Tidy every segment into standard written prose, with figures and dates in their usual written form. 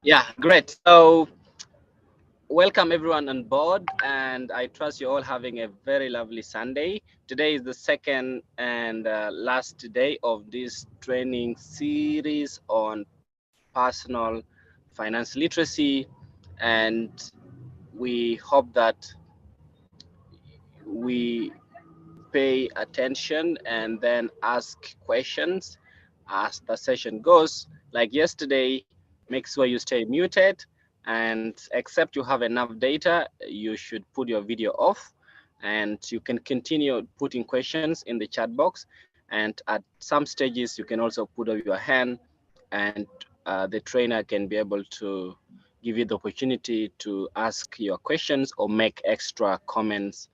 Yeah, great. So welcome everyone on board, and I trust you're all having a very lovely Sunday. Today is the second and last day of this training series on personal finance literacy, and we hope that we pay attention and then ask questions as the session goes. Like yesterday, make sure you stay muted, and except you have enough data, you should put your video off, and you can continue putting questions in the chat box. And at some stages, you can also put up your hand, and the trainer can be able to give you the opportunity to ask your questions or make extra comments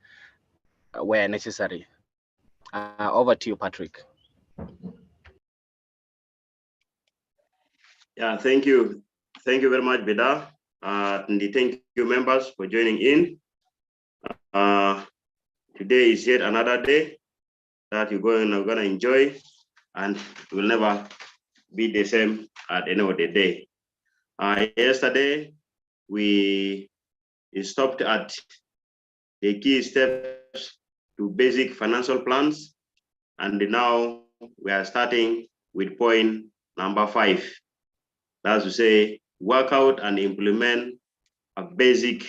where necessary. Over to you, Patrick. Yeah, thank you. Thank you very much, Beda. And thank you, members, for joining in. Today is yet another day that you're going to enjoy, and it will never be the same at the end of the day. Yesterday, we stopped at the key steps to basic financial plans, and now we are starting with point number 5. That's to say, work out and implement a basic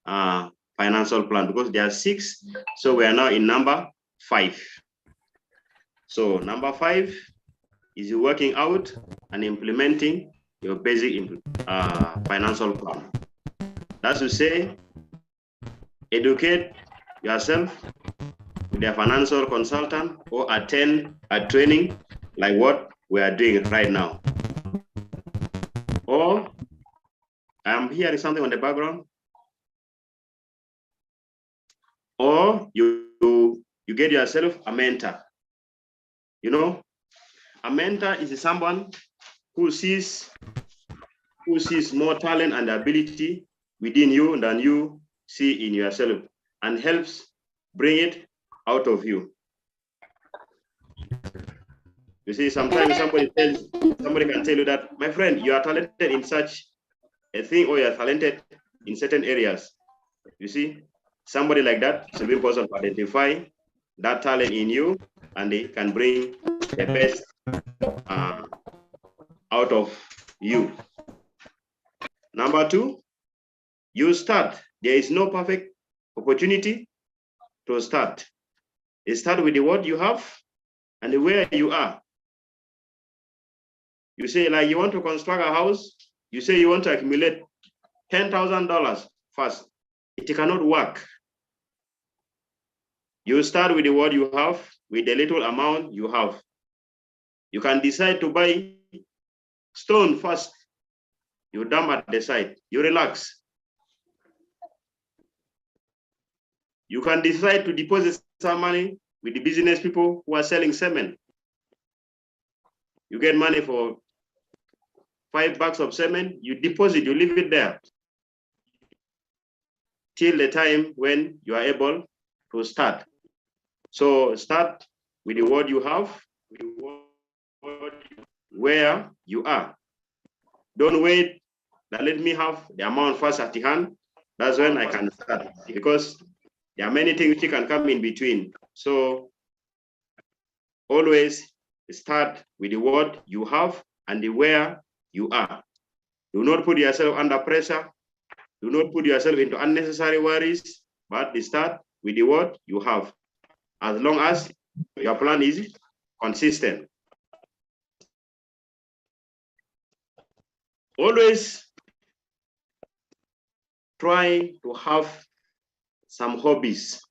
financial plan, because there are 6. So we are now in number 5. So number 5 is working out and implementing your basic financial plan. That's to say, educate yourself with a financial consultant or attend a training like what we are doing right now. Or I'm hearing something on the background. Or you get yourself a mentor. You know, a mentor is someone who sees more talent and ability within you than you see in yourself, and helps bring it out of you. You see, sometimes somebody can tell you that, my friend, you are talented in such a thing, or you are talented in certain areas. You see, somebody like that is a very person to identify that talent in you, and they can bring the best out of you. Number 2, you start. There is no perfect opportunity to start. You start with what you have and where you are. You say, like, you want to construct a house, you say you want to accumulate $10,000 first. It cannot work. You start with what you have, with the little amount you have. You can decide to buy stone first. You dump at the side. You relax. You can decide to deposit some money with the business people who are selling cement. You get money for 5 bags of cement. You deposit. You leave it there till the time when you are able to start. So start with the word you have, where you are. Don't wait that let me have the amount first at the hand. That's when I can start, because there are many things which can come in between. So always start with the word you have and the where you are. Do not put yourself under pressure. Do not put yourself into unnecessary worries, but start with the word you have, as long as your plan is consistent. Always try to have some hobbies.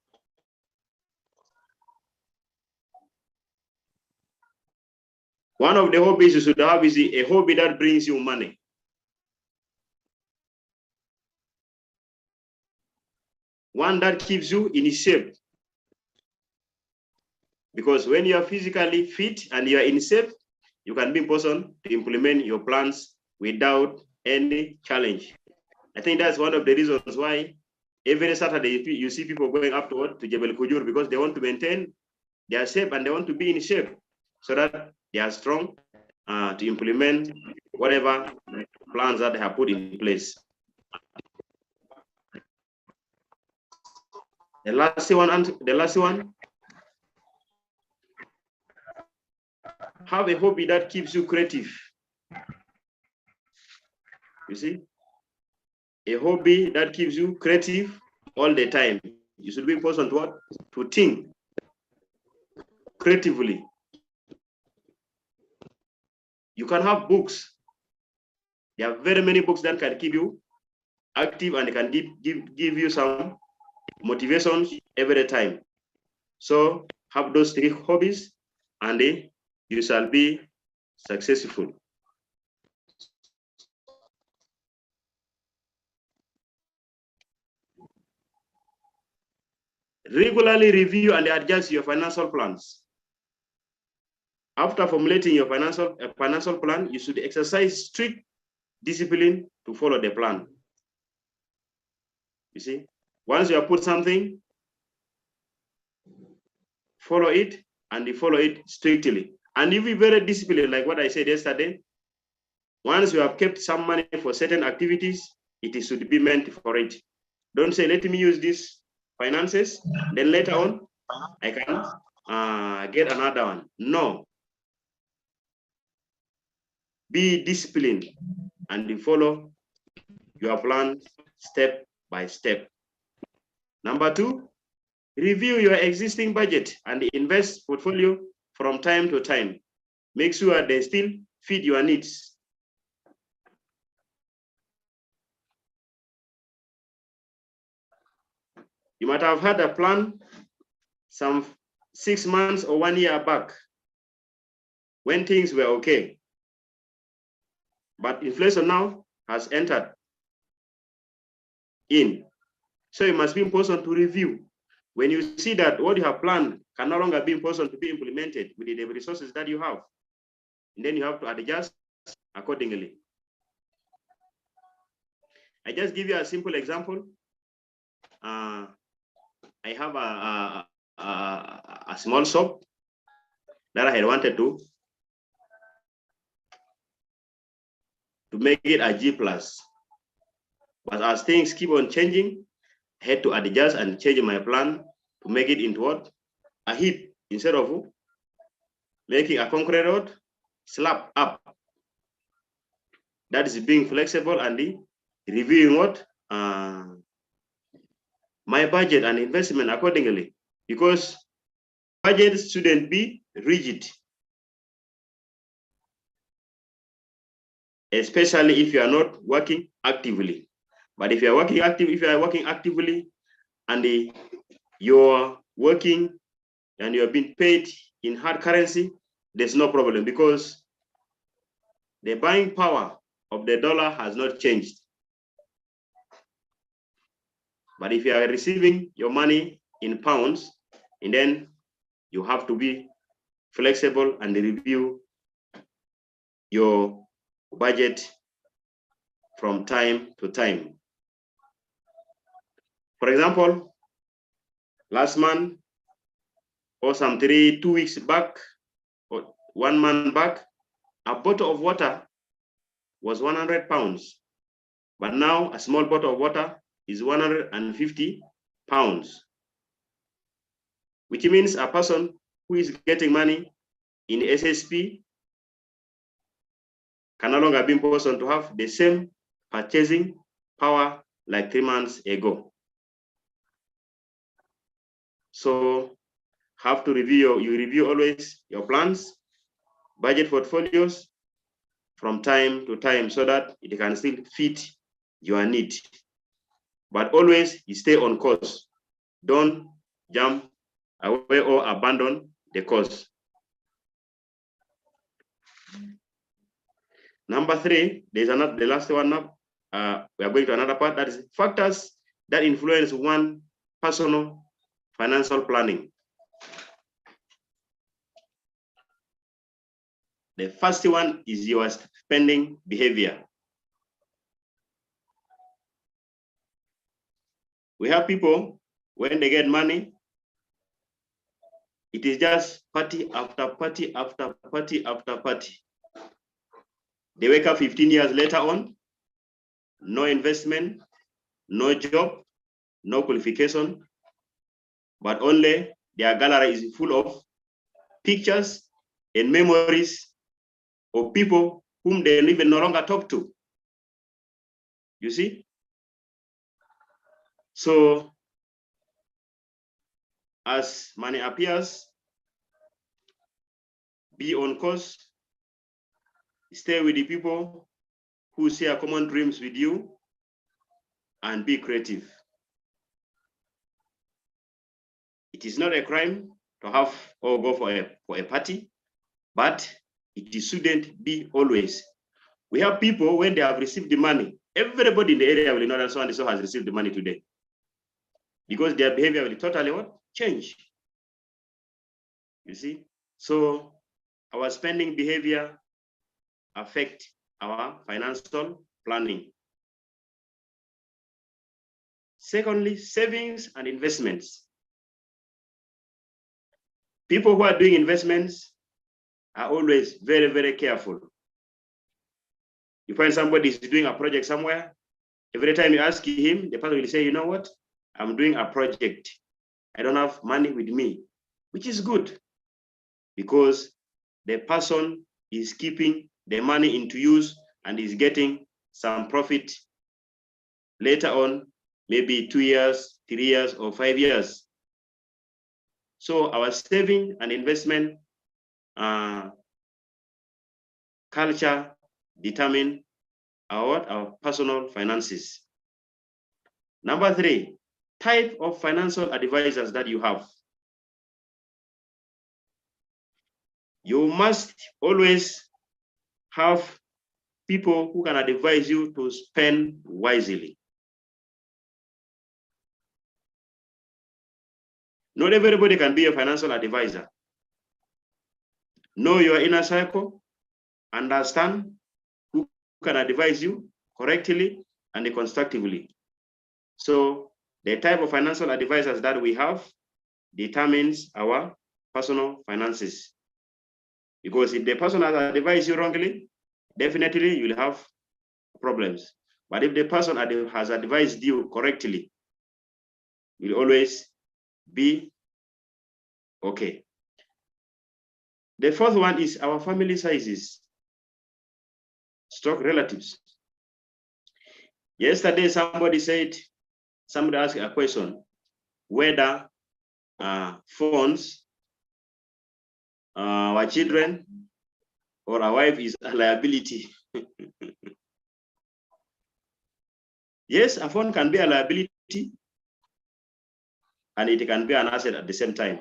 One of the hobbies you should have is a hobby that brings you money. One that keeps you in shape. Because when you are physically fit and you are in shape, you can be in person to implement your plans without any challenge. I think that's one of the reasons why every Saturday you see people going up to Jebel Kujur, because they want to maintain their shape and they want to be in shape so that they are strong to implement whatever plans that they have put in place. The last one, have a hobby that keeps you creative. You see, a hobby that keeps you creative all the time. You should be important to what? To think creatively. You can have books. There are very many books that can keep you active and can give you some motivations every time. So have those 3 hobbies and you shall be successful. Regularly review and adjust your financial plans. After formulating your financial plan, you should exercise strict discipline to follow the plan. You see, once you have put something, follow it and you follow it strictly. And you be very disciplined, like what I said yesterday. Once you have kept some money for certain activities, it should be meant for it. Don't say, let me use this finances, then later on, I can get another one. No. Be disciplined and you follow your plan step by step. Number 2, review your existing budget and invest portfolio from time to time. Make sure they still fit your needs. You might have had a plan some 6 months or 1 year back when things were okay. But inflation now has entered in. So it must be important to review. When you see that what you have planned can no longer be important to be implemented with the resources that you have, and then you have to adjust accordingly. I just give you a simple example. I have a small shop that I had wanted to make it a G+. But as things keep on changing, I had to adjust and change my plan to make it into what? A heap, instead of making a concrete road slab up. That is being flexible and reviewing what? My budget and investment accordingly, because budgets shouldn't be rigid, especially if you are not working actively. But if you are working actively and you're working and you're being paid in hard currency, there's no problem, because the buying power of the dollar has not changed. But if you are receiving your money in pounds, and then you have to be flexible and review your budget from time to time. For example, last month or some 2 weeks back or 1 month back, a bottle of water was 100 pounds. But now a small bottle of water is 150 pounds, which means a person who is getting money in SSP can no longer be in position to have the same purchasing power like 3 months ago. So have to review, you review always your plans, budget portfolios from time to time so that it can still fit your need. But always you stay on course. Don't jump away or abandon the course. Number 3, there's another, the last one now. We are going to another part, that is factors that influence one personal financial planning. The first one is your spending behavior. We have people, when they get money, it is just party after party after party after party. They wake up 15 years later on, no investment, no job, no qualification, but only their gallery is full of pictures and memories of people whom they even no longer talk to. You see? So, as money appears, be on course, stay with the people who share common dreams with you, and be creative. It is not a crime to have or go for a party, but it shouldn't be always. We have people, when they have received the money, everybody in the area will know that so and so has received the money today, because their behavior will totally change. You see? So our spending behavior affect our financial planning. Secondly, savings and investments. People who are doing investments are always very, very careful. You find somebody is doing a project somewhere, every time you ask him, the person will say, you know what? I'm doing a project. I don't have money with me, which is good, because the person is keeping the money into use and is getting some profit later on, maybe 2 years, 3 years, or 5 years. So our saving and investment culture determine our personal finances. Number 3, type of financial advisors that you have. You must always have people who can advise you to spend wisely. Not everybody can be a financial advisor. Know your inner circle, understand who can advise you correctly and constructively. So the type of financial advisors that we have determines our personal finances. Because if the person has advised you wrongly, definitely you'll have problems. But if the person has advised you correctly, you'll always be okay. The fourth one is our family sizes, stock relatives. Yesterday, somebody asked a question whether phones, our children, or our wife is a liability. Yes, a phone can be a liability and it can be an asset at the same time.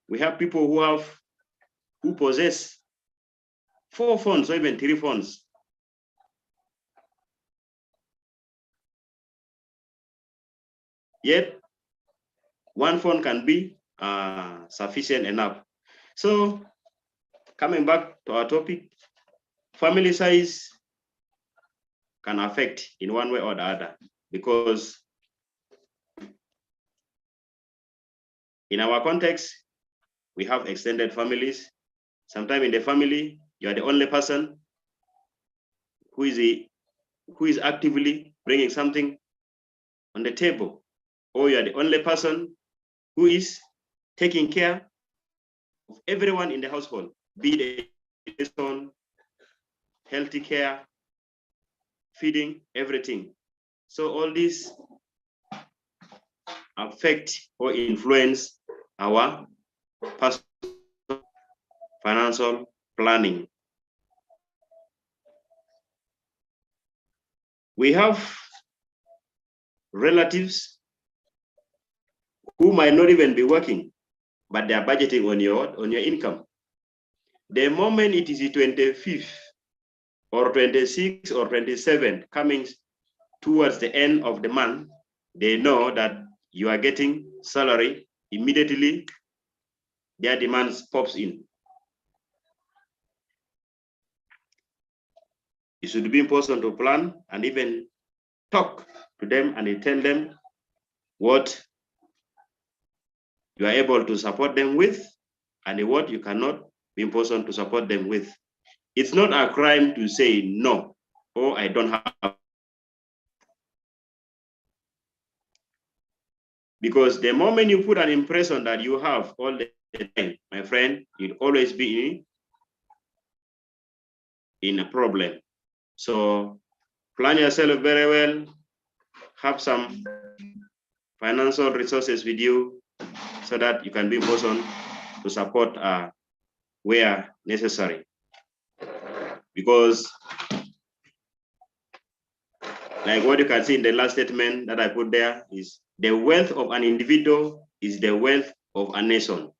We have people who possess 4 phones or even 3 phones. Yet, one phone can be sufficient enough. So, coming back to our topic, family size can affect in one way or the other, because in our context, we have extended families. Sometimes in the family, you are the only person who is actively bringing something on the table, or you are the only person who is taking care of everyone in the household, be it education, healthy care, feeding, everything. So all these affect or influence our personal financial planning. We have relatives who might not even be working, but they are budgeting on your income. The moment it is the 25th or 26th or 27th coming towards the end of the month, they know that you are getting salary. Immediately their demands pops in. It should be important to plan and even talk to them and tell them what you are able to support them with and what you cannot be important to support them with. It's not a crime to say no, or I don't have Because the moment you put an impression that you have all the time, my friend, you'll always be in a problem. So plan yourself very well, have some financial resources with you so that you can be in position to support where necessary. Because like what you can see in the last statement that I put there is the wealth of an individual is the wealth of a nation.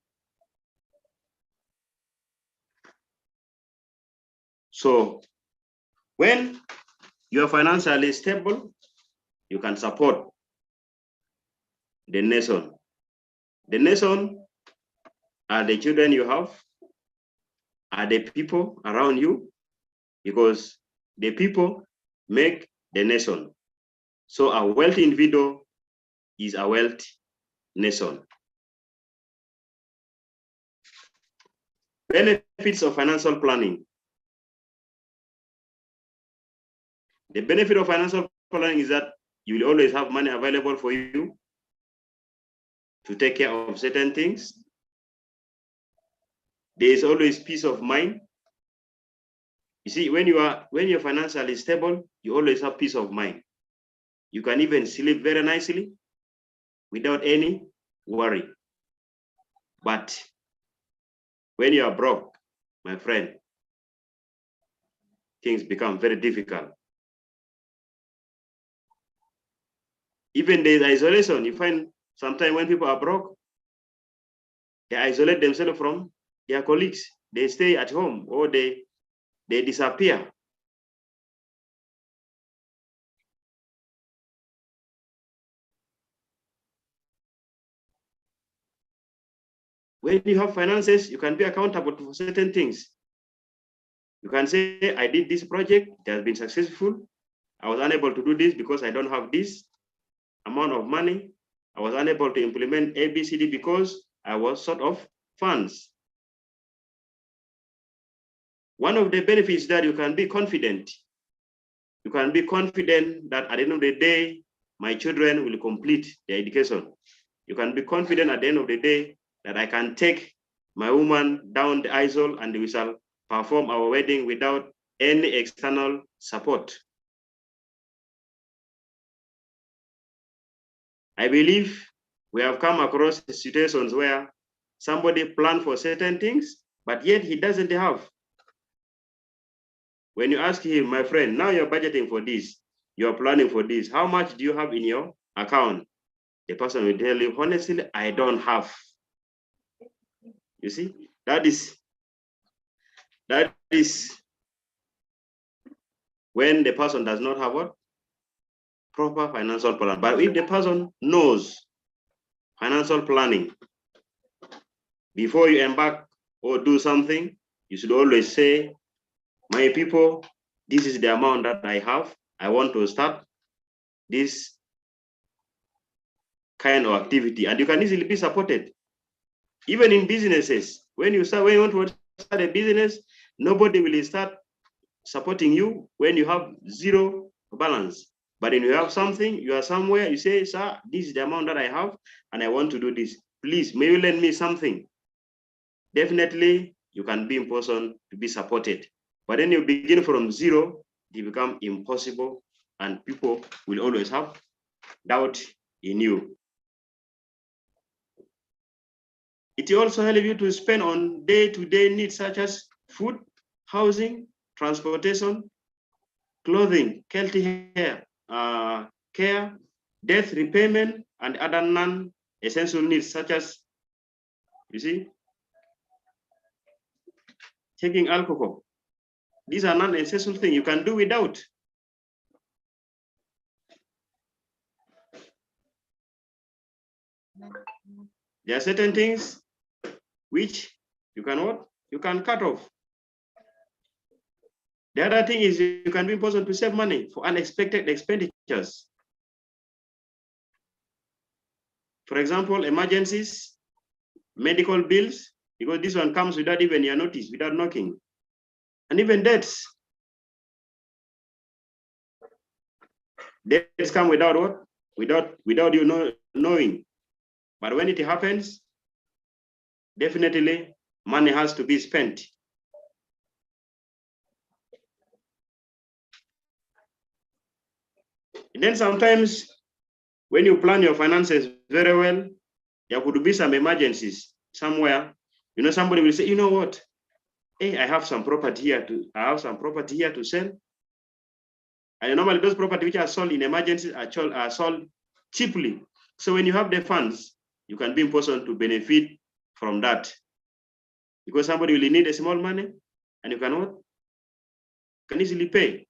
So when you are financially stable, you can support the nation. The nation are the children you have, are the people around you, because the people make the nation. So a wealthy individual is a wealthy nation. Benefits of financial planning. The benefit of financial planning is that you will always have money available for you to take care of certain things. There is always peace of mind. You see, when you're financially stable, you always have peace of mind. You can even sleep very nicely without any worry. But when you are broke, my friend, things become very difficult. Even there's isolation. You find sometimes when people are broke, they isolate themselves from their colleagues. They stay at home or they disappear. When you have finances, you can be accountable for certain things. You can say, I did this project, it has been successful. I was unable to do this because I don't have this amount of money. I was unable to implement ABCD because I was short of funds. One of the benefits that you can be confident. You can be confident that at the end of the day, my children will complete their education. You can be confident at the end of the day that I can take my woman down the aisle and we shall perform our wedding without any external support. I believe we have come across situations where somebody planned for certain things, but yet he doesn't have. When you ask him, my friend, now you're budgeting for this, you're planning for this, how much do you have in your account? The person will tell you, honestly, I don't have. You see, that is when the person does not have what? Proper financial plan. But if the person knows financial planning, before you embark or do something, you should always say, my people, this is the amount that I have. I want to start this kind of activity, and you can easily be supported. Even in businesses, when you want to start a business, nobody will start supporting you when you have zero balance. But when you have something, you are somewhere, you say, sir, this is the amount that I have, and I want to do this. Please, may you lend me something? Definitely, you can be in person to be supported. But then you begin from zero, it become impossible, and people will always have doubt in you. It also helps you to spend on day-to-day needs such as food, housing, transportation, clothing, healthy hair, care, debt repayment, and other non-essential needs such as, you see, taking alcohol. These are non-essential things you can do without. There are certain things which you can what? You can cut off. The other thing is you can be important to save money for unexpected expenditures. For example, emergencies, medical bills, because this one comes without even your notice, without knocking. And even debts. Debts come without what? Without you knowing. But when it happens, definitely money has to be spent. And then sometimes when you plan your finances very well, there could be some emergencies somewhere. You know, somebody will say, you know what? Hey, I have some property here to sell. And normally those property which are sold in emergencies are sold cheaply. So when you have the funds, you can be in position to benefit from that. Because somebody will need a small money and you can easily pay.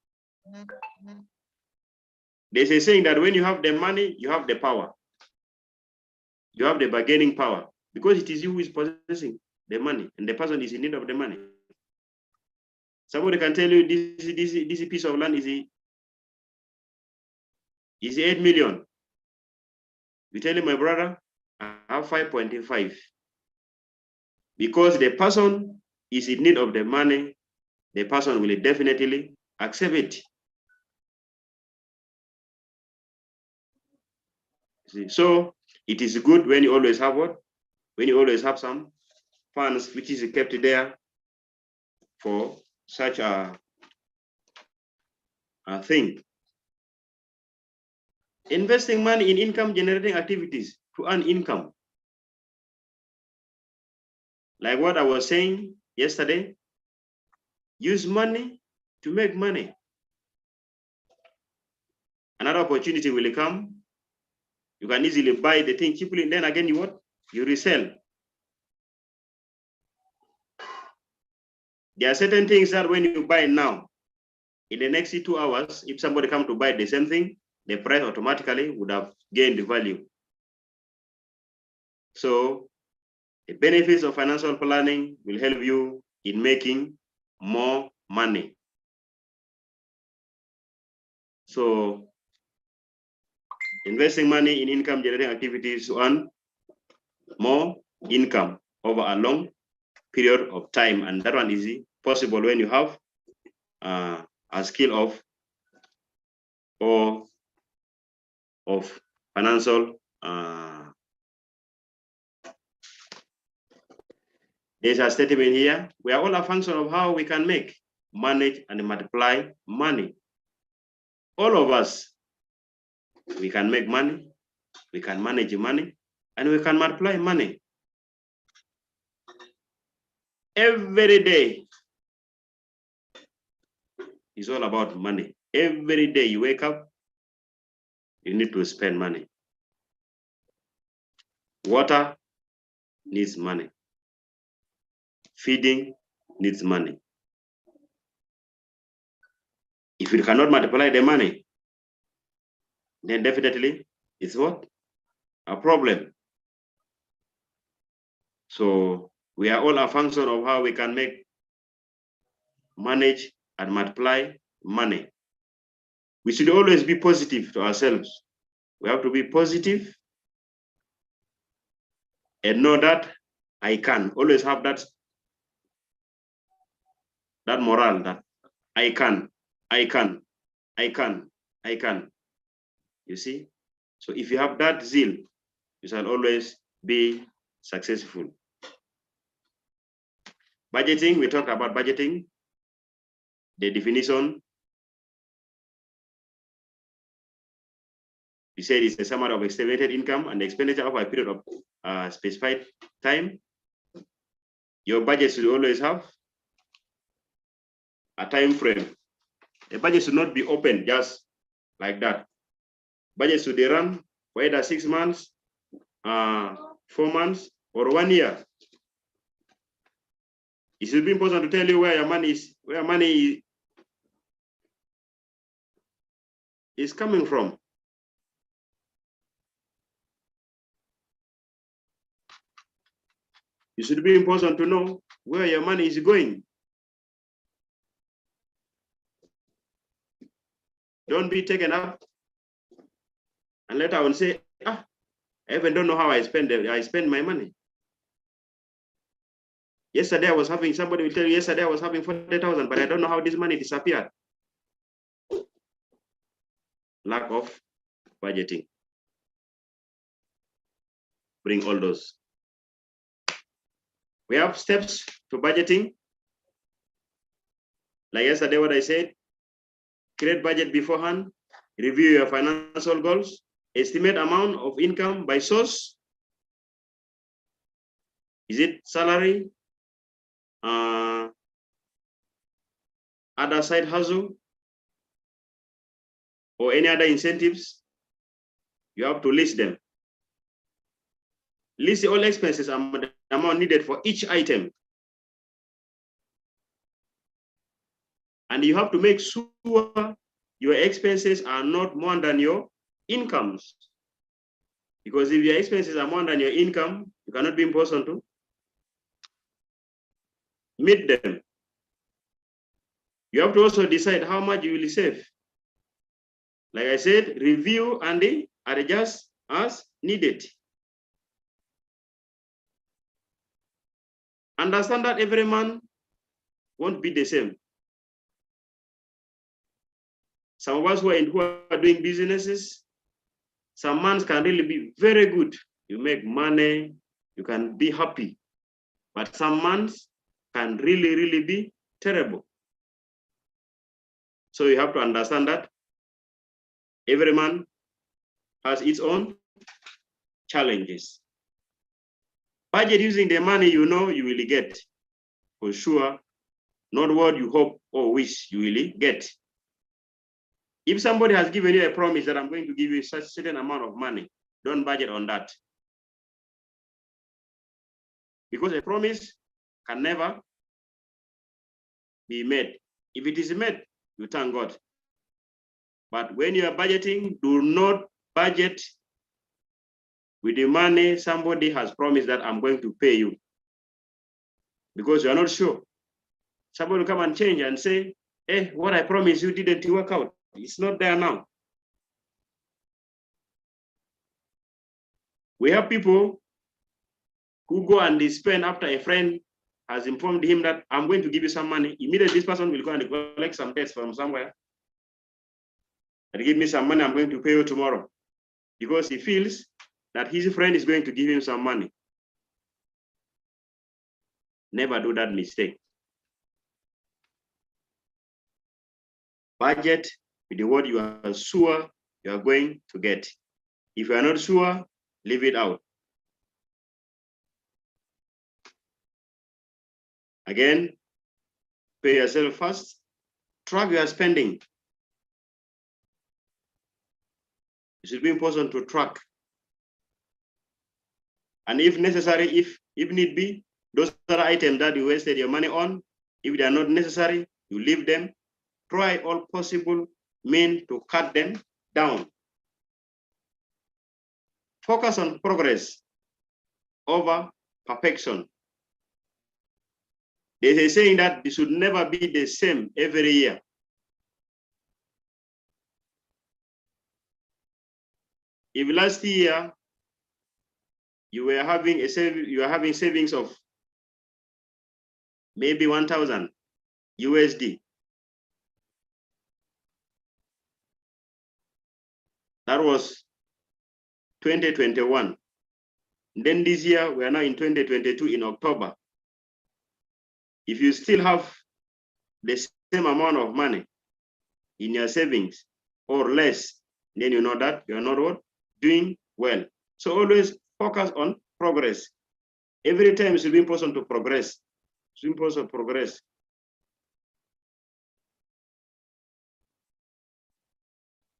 There's a saying that when you have the money, you have the power. You have the bargaining power because it is you who is possessing the money and the person is in need of the money. Somebody can tell you this piece of land is 8 million. You tell him, my brother, I have 5.5. Because the person is in need of the money, the person will definitely accept it. See? So it is good when you always have what? When you always have some funds which is kept there for such a thing. Investing money in income generating activities to earn income. Like what I was saying yesterday, use money to make money. Another opportunity will come. You can easily buy the thing cheaply, and then again you resell. There are certain things that when you buy now, in the next 2 hours, if somebody comes to buy the same thing, the price automatically would have gained value. So the benefits of financial planning will help you in making more money. So investing money in income generating activities to earn more income over a long period of time. And that one is possible when you have a skill of financial there's a statement here. We are all a function of how we can make, manage, and multiply money. All of us, we can make money, we can manage money, and we can multiply money. Every day is all about money. Every day you wake up, you need to spend money. Water needs money. Feeding needs money. If you cannot multiply the money, then definitely it's what? A problem. So we are all a function of how we can make, manage, and multiply money. We should always be positive to ourselves. We have to be positive and know that I can. Always have that morale that I can. You see? So if you have that zeal, you shall always be successful. Budgeting, we talked about budgeting. The definition, we said it's a summary of estimated income and expenditure over a period of specified time. Your budget should always have a time frame. The budget should not be open just like that. Budget should run for either 6 months, 4 months, or 1 year. It should be important to tell you where your money is coming from. It should be important to know where your money is going. Don't be taken up and later on say, I even don't know how I spend my money. Yesterday I was having, somebody will tell you, yesterday I was having 40,000, but I don't know how this money disappeared. Lack of budgeting. bring all those. We have steps to budgeting. Like yesterday, what I said, create budget beforehand, review your financial goals, estimate amount of income by source. Is it salary, other side hustle, or any other incentives? You have to list them. List all expenses and the amount needed for each item. And you have to make sure your expenses are not more than your incomes. Because if your expenses are more than your income, you cannot be in person to meet them. You have to also decide how much you will save. Like I said, review and adjust as needed. Understand that every man won't be the same. Some of us who are doing businesses, some months can really be very good. You make money, you can be happy. But some months can really, really be terrible. So you have to understand that every man has its own challenges. Budget using the money you know you will get, for sure, not what you hope or wish you will get. If somebody has given you a promise that I'm going to give you such a certain amount of money, don't budget on that. Because a promise can never be made. If it is made, you thank God. But when you are budgeting, do not budget with the money somebody has promised that I'm going to pay you. Because you are not sure. Somebody will come and change and say, hey, what I promised you didn't work out. It's not there now. We have people who go and they spend after a friend has informed him that I'm going to give you some money. Immediately, this person will go and collect some debts from somewhere and give me some money, I'm going to pay you tomorrow. Because he feels that his friend is going to give him some money. Never do that mistake. Budget with the word you are sure you are going to get. If you are not sure, leave it out. Again, pay yourself first. Track your spending. It should be important to track. And if necessary, if need be, those other items that you wasted your money on, if they are not necessary, you leave them. Try all possible means to cut them down. Focus on progress over perfection. There's a saying that it should never be the same every year. If last year you were having savings of maybe 1,000 USD, that was 2021. Then this year we are now in 2022 in October. If you still have the same amount of money in your savings or less, then you know that you're not doing well. So always focus on progress. Every time it should be important to progress. It's important to progress.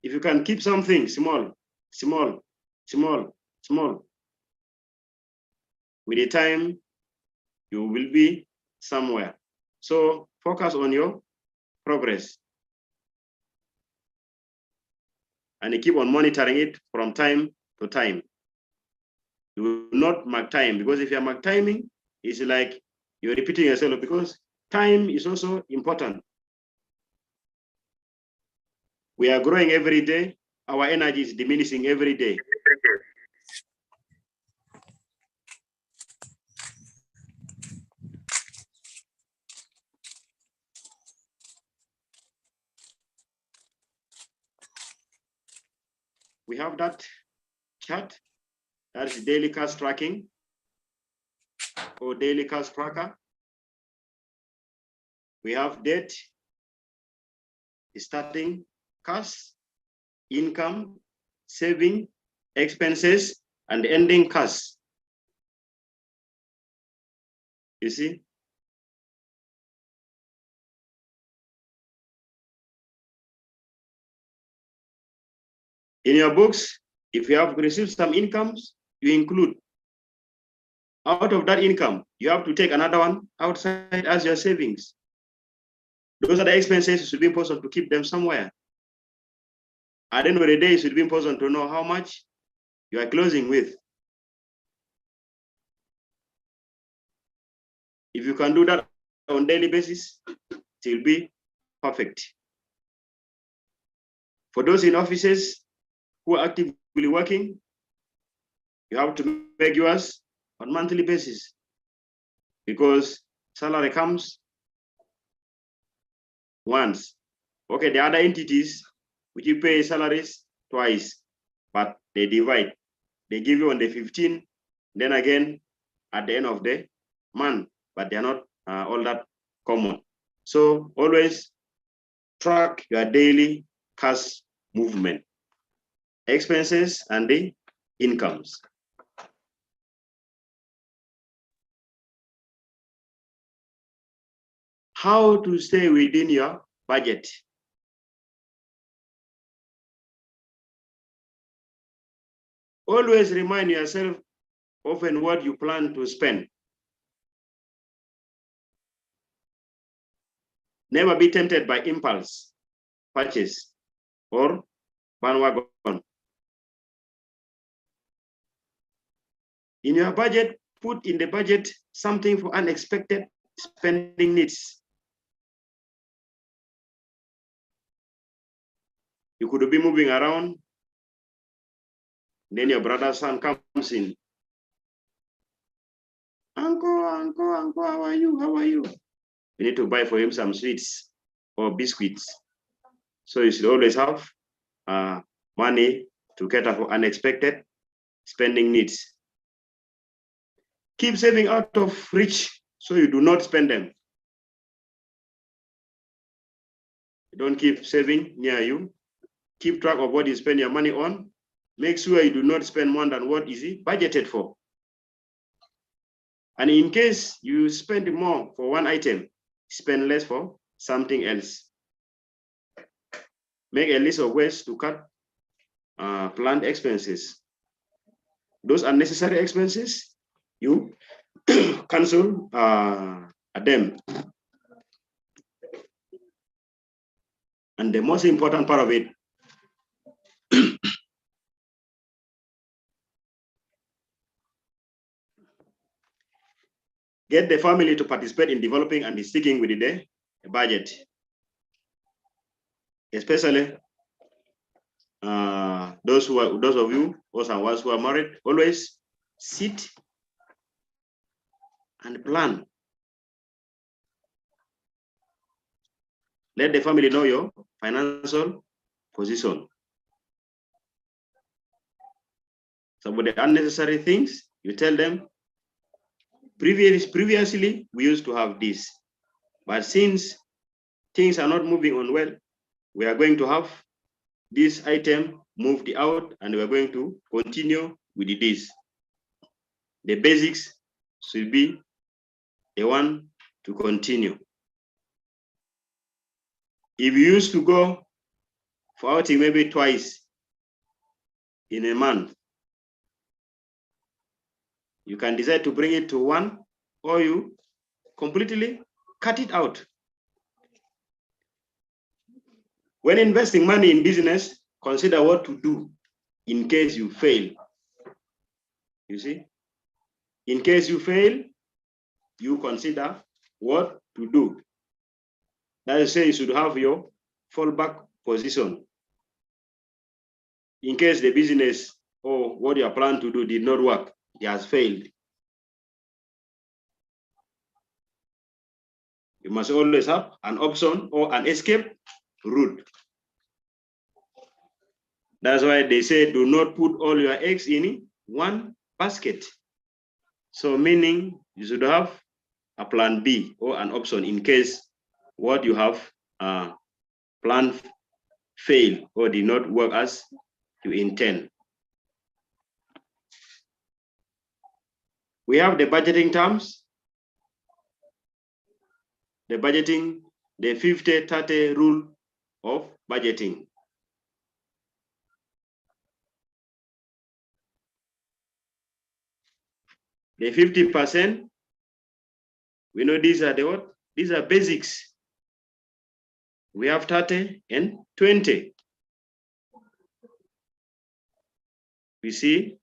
If you can keep something small, small, small, small, with the time you will be somewhere. So focus on your progress. And you keep on monitoring it from time to time. You will not mark time, because if you're mark timing, it's like you're repeating yourself, because time is also important. We are growing every day. Our energy is diminishing every day. We have that chart That's daily cash tracking or daily cash tracker. We have debt, starting cash, income, saving, expenses, and ending cash. You see? In your books, if you have received some incomes, you include. Out of that income, you have to take another one outside as your savings. Those are the expenses. It should be important to keep them somewhere. At the end of the day, it should be important to know how much you are closing with. If you can do that on a daily basis, it will be perfect. For those in offices who are actively working, you have to make yours on a monthly basis because salary comes once. Okay, the other entities, which you pay salaries twice, but they divide. They give you on the 15th, then again at the end of the month, but they're not all that common. So always track your daily cash movement, expenses, and the incomes. How to stay within your budget? Always remind yourself often what you plan to spend. Never be tempted by impulse purchase or bandwagon. In your budget, put in the budget something for unexpected spending needs. You could be moving around, then your brother's son comes in. Uncle, how are you? How are you? You need to buy for him some sweets or biscuits. So you should always have money to cater for unexpected spending needs. Keep saving out of reach so you do not spend them. Don't keep saving near you. Keep track of what you spend your money on. Make sure you do not spend more than what is budgeted for. And in case you spend more for one item, spend less for something else. Make a list of ways to cut planned expenses. Those unnecessary expenses, you cancel them. And the most important part of it, get the family to participate in developing and sticking with the budget. Especially those of you, those who are married, always sit and plan. Let the family know your financial position. Some of the unnecessary things, you tell them, previously we used to have this, but since things are not moving on well, we are going to have this item moved out and we're going to continue with this. The basics should be the one to continue. If you used to go for outing maybe twice in a month, you can decide to bring it to one, or you completely cut it out. When investing money in business, consider what to do in case you fail. You see, in case you fail, you consider what to do. That is, say you should have your fallback position. In case the business or what you are planning to do did not work, it has failed. You must always have an option or an escape route. That's why they say do not put all your eggs in one basket. So meaning you should have a plan B or an option in case what you have planned fail or did not work as you intend. We have the budgeting terms, the 50-30 rule of budgeting. The 50%, we know these are the what? These are basics. We have 30 and 20. We see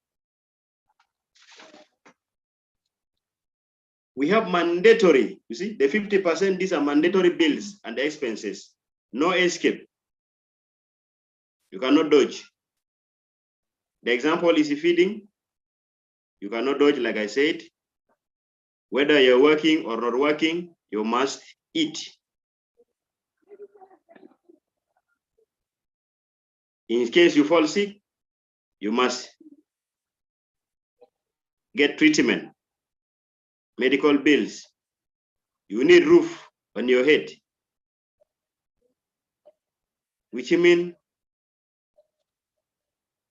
we have mandatory. You see, the 50%, these are mandatory bills and expenses. No escape. You cannot dodge. The example is feeding. You cannot dodge, like I said. Whether you're working or not working, you must eat. In case you fall sick, you must get treatment, medical bills. You need roof on your head, which means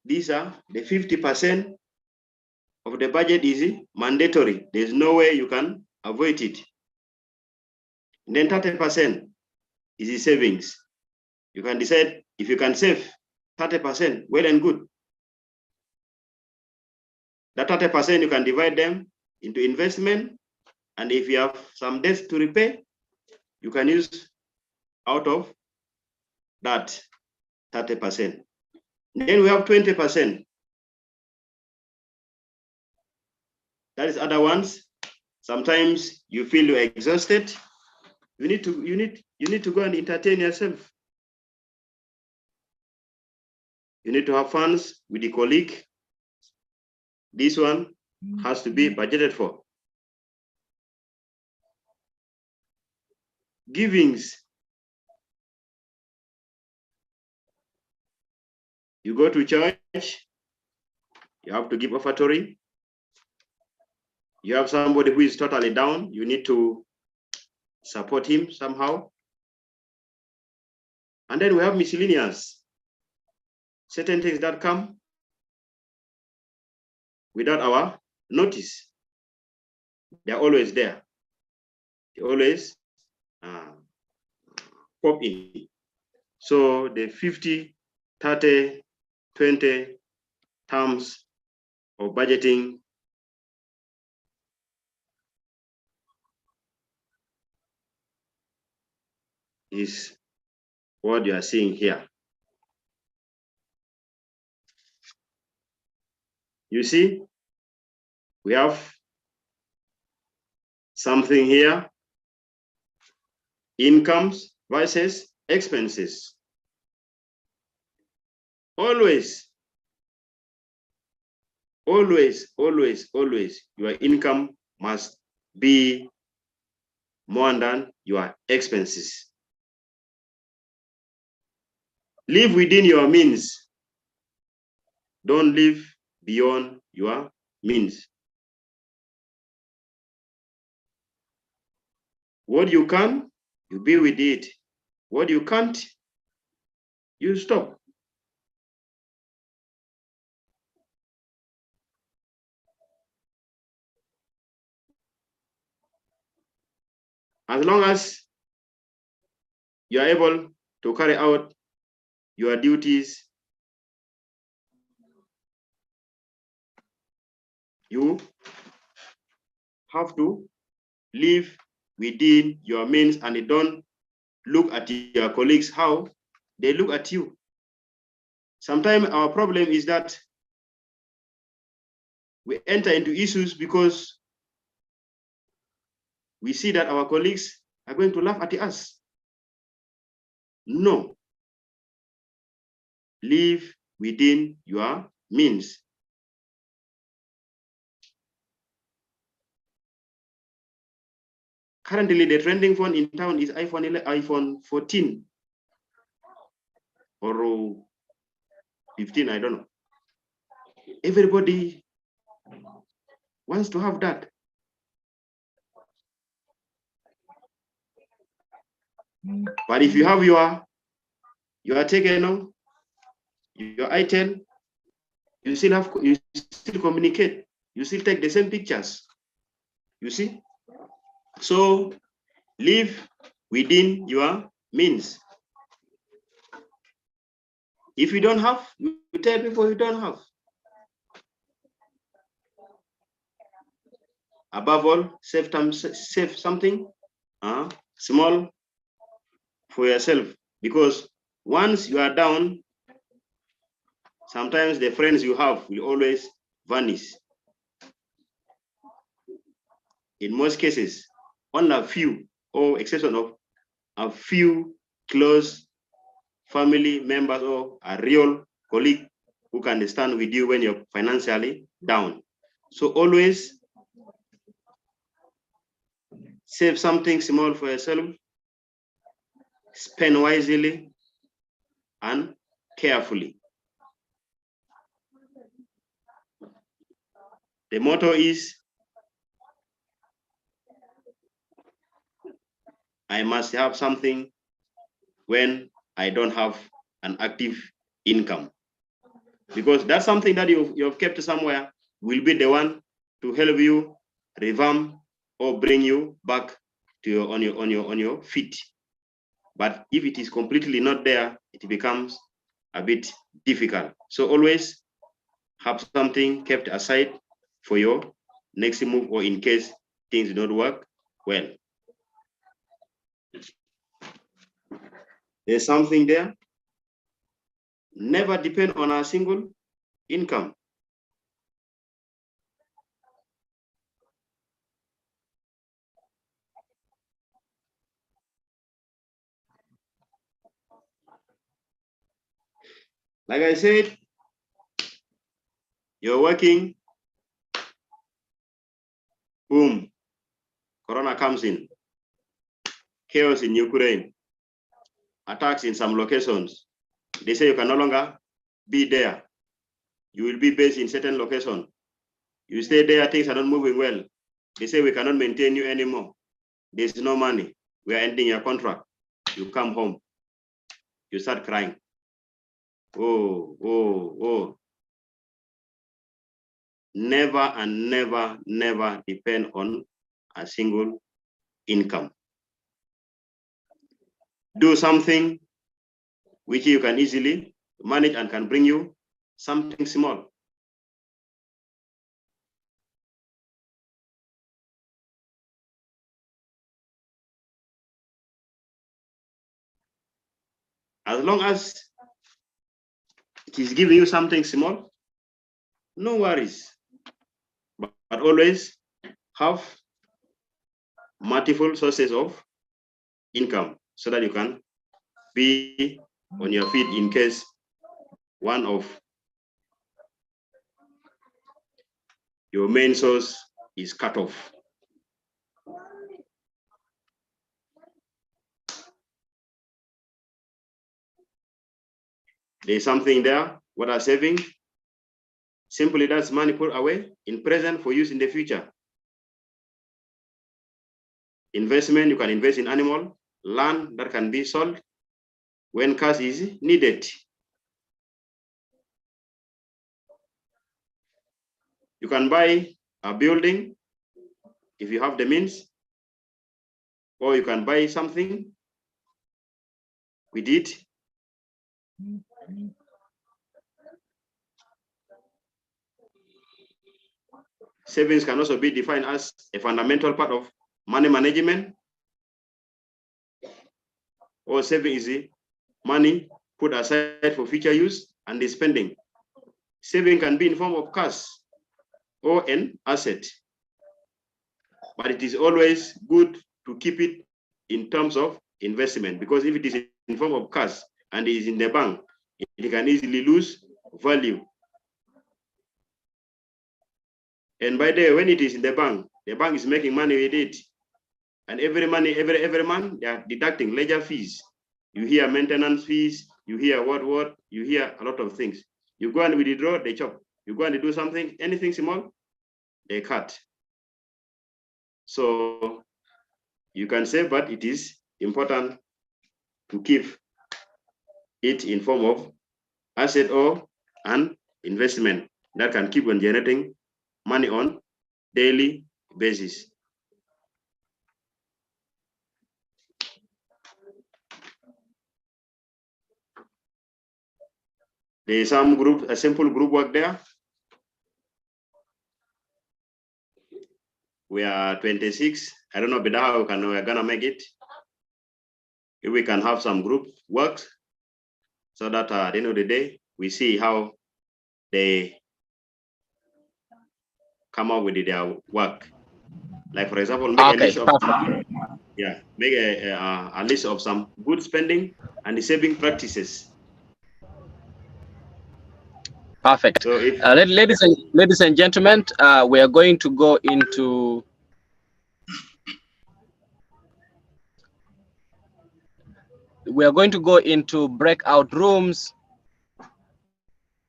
these are the 50% of the budget is mandatory. There's no way you can avoid it. And then 30% is the savings. You can decide if you can save 30%, well and good. That 30%, you can divide them into investment. And if you have some debts to repay, you can use out of that 30%. Then we have 20%. That is other ones. Sometimes you feel you're exhausted. You need to go and entertain yourself. You need to have fun with the colleague. This one has to be budgeted for. Givings. You go to church, you have to give offertory. You have somebody who is totally down, you need to support him somehow. And then we have miscellaneous. Certain things that come without our notice. They're always there. They always pop in. So the 50, 30, 20 terms of budgeting is what you are seeing here. You see, we have something here, incomes versus expenses. Always, your income must be more than your expenses. Live within your means. Don't live beyond your means. What you can, you be with it. What you can't, you stop. As long as you are able to carry out your duties, you have to live within your means and don't look at your colleagues how they look at you. Sometimes our problem is that we enter into issues because we see that our colleagues are going to laugh at us. No. Live within your means. Currently, the trending phone in town is iPhone 14 or 15, I don't know. Everybody wants to have that. But if you have your Tekeno, your itel, you still communicate. You still take the same pictures. You see? So live within your means. If you don't have, you tell people you don't have. Above all, save something small for yourself, because once you are down, sometimes the friends you have will always vanish. In most cases, only a few, or exception of a few close family members or a real colleague who can stand with you when you're financially down. So always save something small for yourself, spend wisely and carefully. The motto is, I must have something when I don't have an active income. Because that's something that you've kept somewhere will be the one to help you revamp or bring you back to on your feet. But if it is completely not there, it becomes a bit difficult. So always have something kept aside for your next move, or in case things do not work well. There's something there. Never depend on a single income. Like I said, you're working, boom, Corona comes in, chaos in Ukraine, attacks in some locations. They say you can no longer be there. You will be based in certain location. You stay there, things are not moving well. They say we cannot maintain you anymore. There's no money. We are ending your contract. You come home. You start crying. Oh. Never and never depend on a single income. Do something which you can easily manage and can bring you something small. As long as it is giving you something small, no worries. But always have multiple sources of income so that you can be on your feet in case one of your main source is cut off. There's something there. What are saving? Simply that's money put away in present for use in the future. Investment, you can invest in animal, land that can be sold when cash is needed. You can buy a building if you have the means, or you can buy something with it. Savings can also be defined as a fundamental part of money management. Or saving is the money put aside for future use and the spending. Saving can be in form of cash or an asset. But it is always good to keep it in terms of investment, because if it is in form of cash and it is in the bank, it can easily lose value. And by the way, when it is in the bank is making money with it. And every month, they are deducting ledger fees. You hear maintenance fees, you hear what, you hear a lot of things. You go and withdraw, they chop. You go and do something, anything small, they cut. So you can say, but it is important to keep it in form of asset or an investment that can keep on generating money on daily basis. There is some group, a simple group work there. We are 26. I don't know, but how we're gonna make it. If we can have some group works, so that at the end of the day, we see how they come up with their work. Like for example, make a list of make a list of some good spending and the saving practices. Perfect. So if ladies and gentlemen, we are going to go into breakout rooms.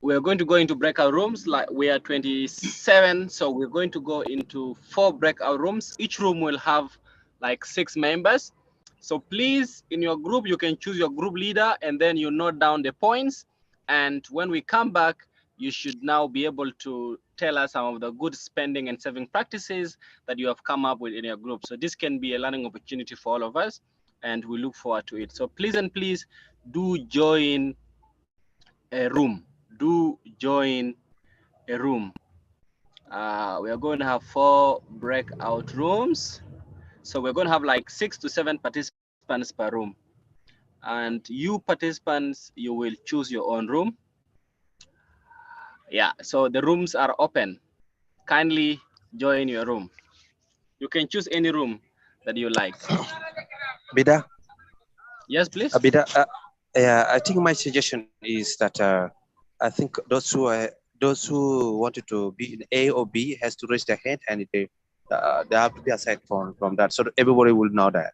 We are going to go into breakout rooms. Like we are 27, so we're going to go into 4 breakout rooms. Each room will have like 6 members. So please, in your group, you can choose your group leader and then you note down the points. And when we come back, you should now be able to tell us some of the good spending and saving practices that you have come up with in your group. So this can be a learning opportunity for all of us, and we look forward to it. So please and please do join a room. Do join a room. We are going to have 4 breakout rooms. So we're going to have like 6 to 7 participants per room. And you participants, you will choose your own room. Yeah, so the rooms are open. Kindly join your room. You can choose any room that you like. Bida? Yes, please. Bida, yeah, I think my suggestion is that I think those who wanted to be in A or B has to raise their hand, and they have to be aside from that, so that everybody will know that.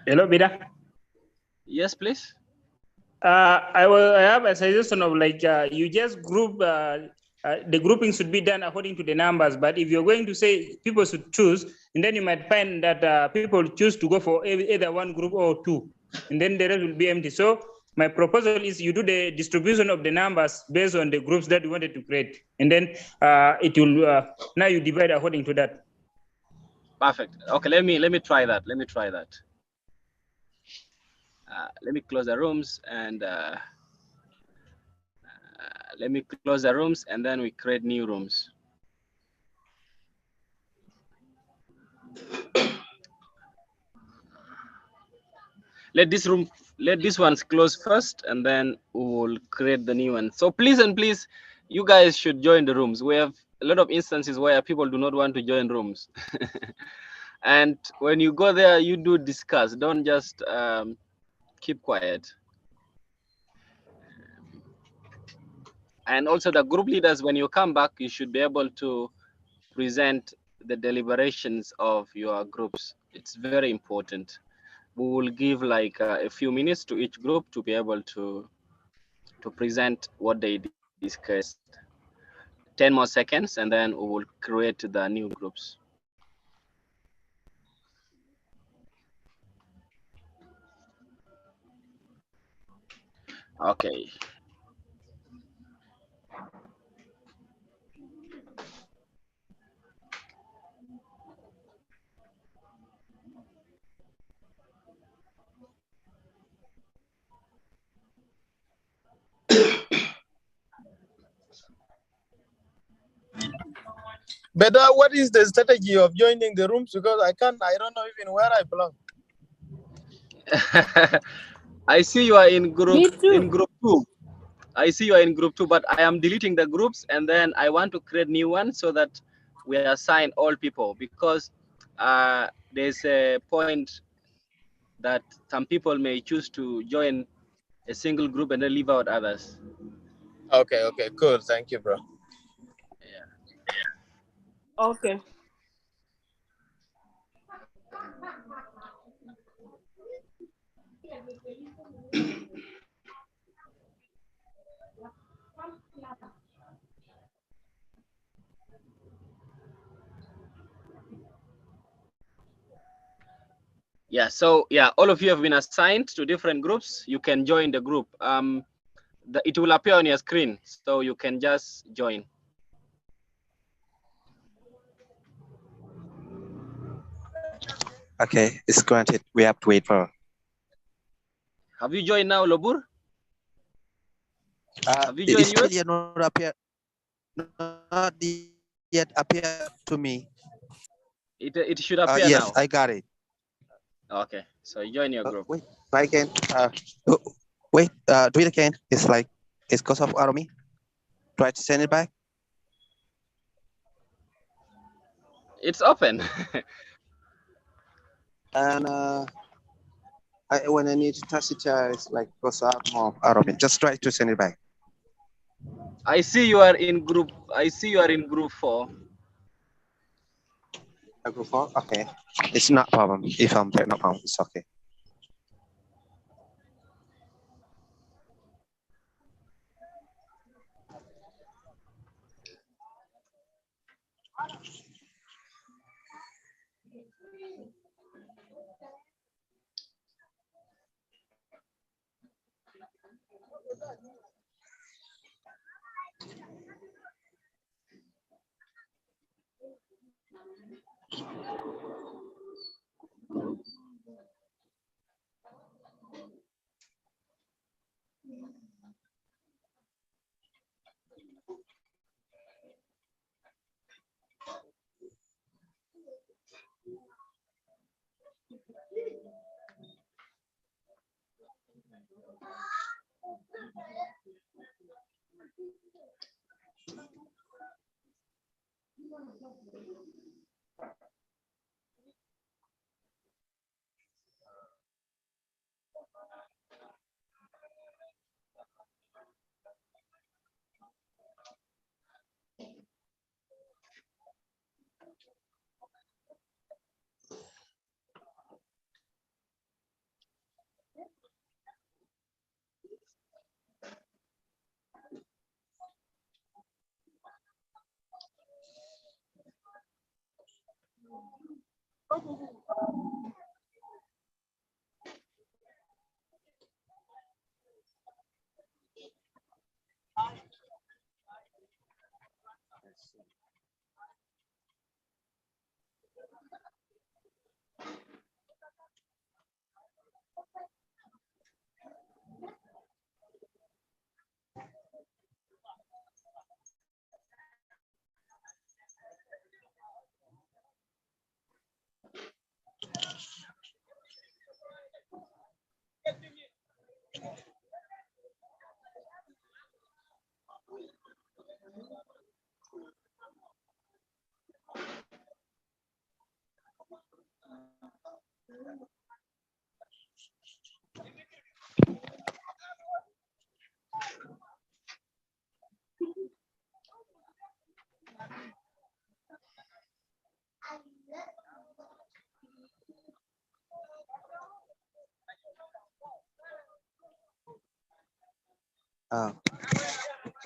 Hello, Bida. Yes, please. I have a suggestion of like you just group. The grouping should be done according to the numbers. But if you're going to say people should choose, and then you might find that people choose to go for either one group or 2, and then the rest will be empty. So my proposal is you do the distribution of the numbers based on the groups that you wanted to create, and then it will now you divide according to that. Perfect. Okay, let me try that. Let me close the rooms and then we create new rooms. Let this ones close first, and then we will create the new one. So please and please, you guys should join the rooms. We have a lot of instances where people do not want to join rooms. And when you go there, you do discuss. Don't just keep quiet. And also the group leaders, when you come back, you should be able to present the deliberations of your groups. It's very important. We will give like a few minutes to each group to be able to present what they discussed. 10 more seconds, and then we will create the new groups. Okay. But what is the strategy of joining the rooms? Because I don't know even where I belong. I see you are in group 2. I see you are in group 2, but I am deleting the groups, and then I want to create new ones so that we assign all people, because there's a point that some people may choose to join a single group and then leave out others. Okay, cool. Thank you, bro. Yeah. Okay. Yeah, so yeah, all of you have been assigned to different groups. You can join the group. It will appear on your screen, so you can just join. Okay, it's granted. We have to wait for. Have you joined now, Lobur? Have you It's joined still yours? yet not appear. Not yet appear to me. It should appear Yes, now. I got it. Okay, so join your group. Wait, try again. Wait, do it again. It's like it's goes off out of me. Try to send it back. It's open. And when I need to touch it, it's like goes out more out of it. Just try to send it back. I see you are in group. I see you are in group 4. Group 4. Okay, it's not problem. If I'm there, no problem. It's okay.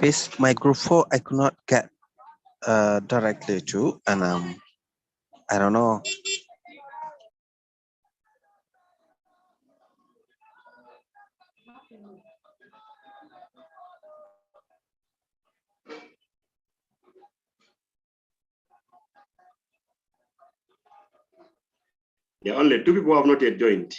It's my group 4. I could not get directly to, and I don't know. There are only 2 people who have not yet joined.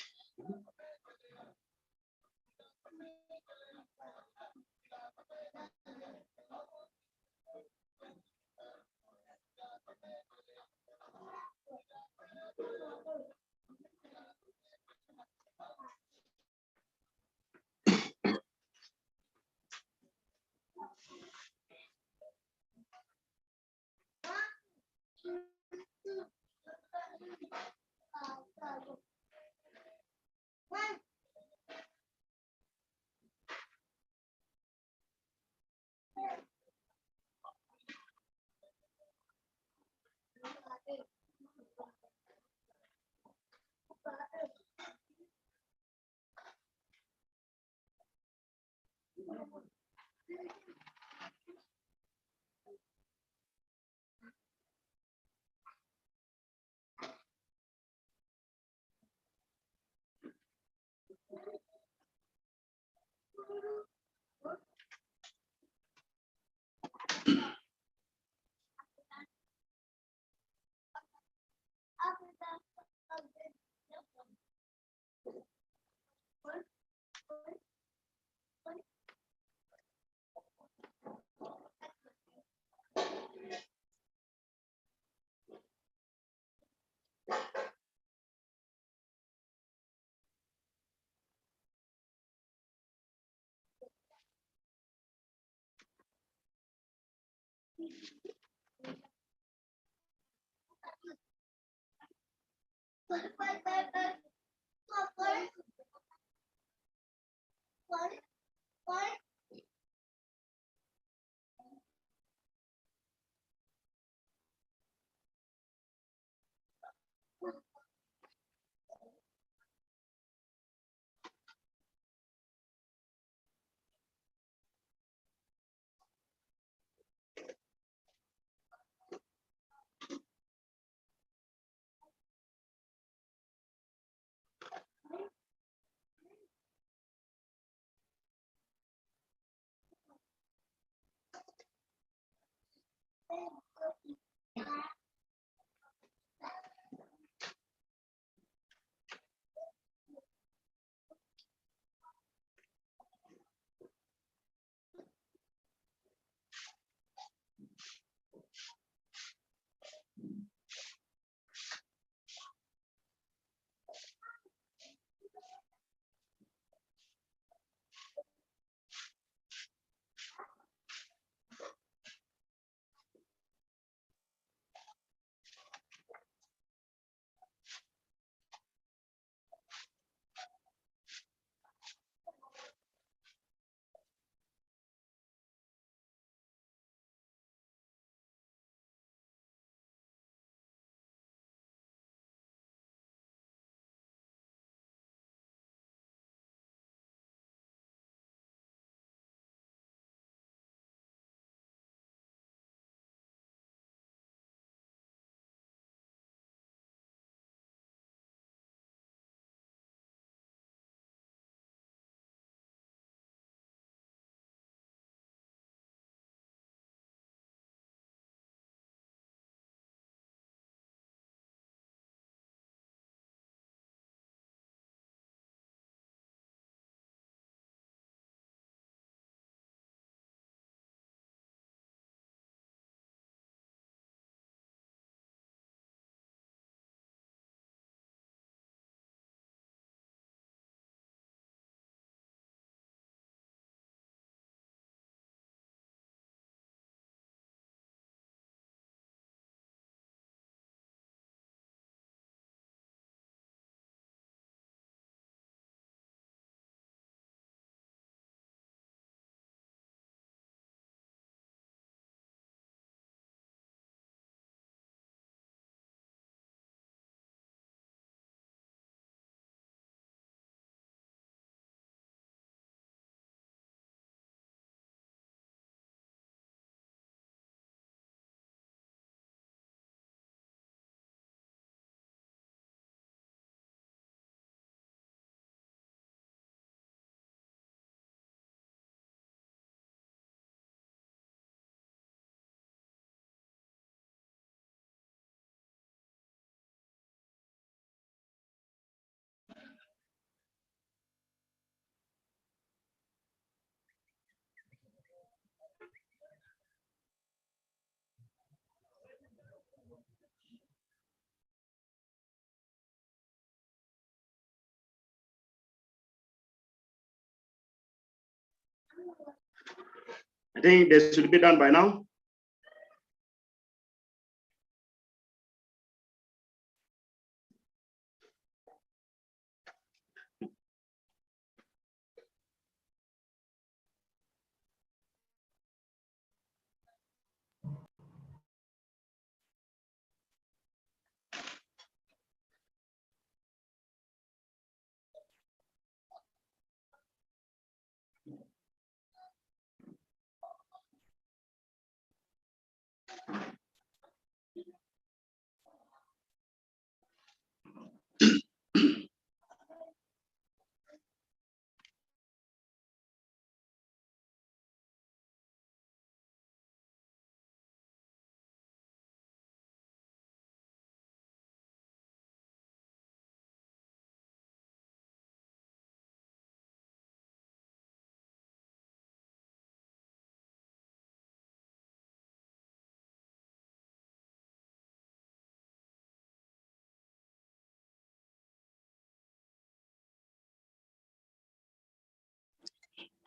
I think this should be done by now.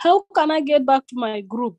How can I get back to my group?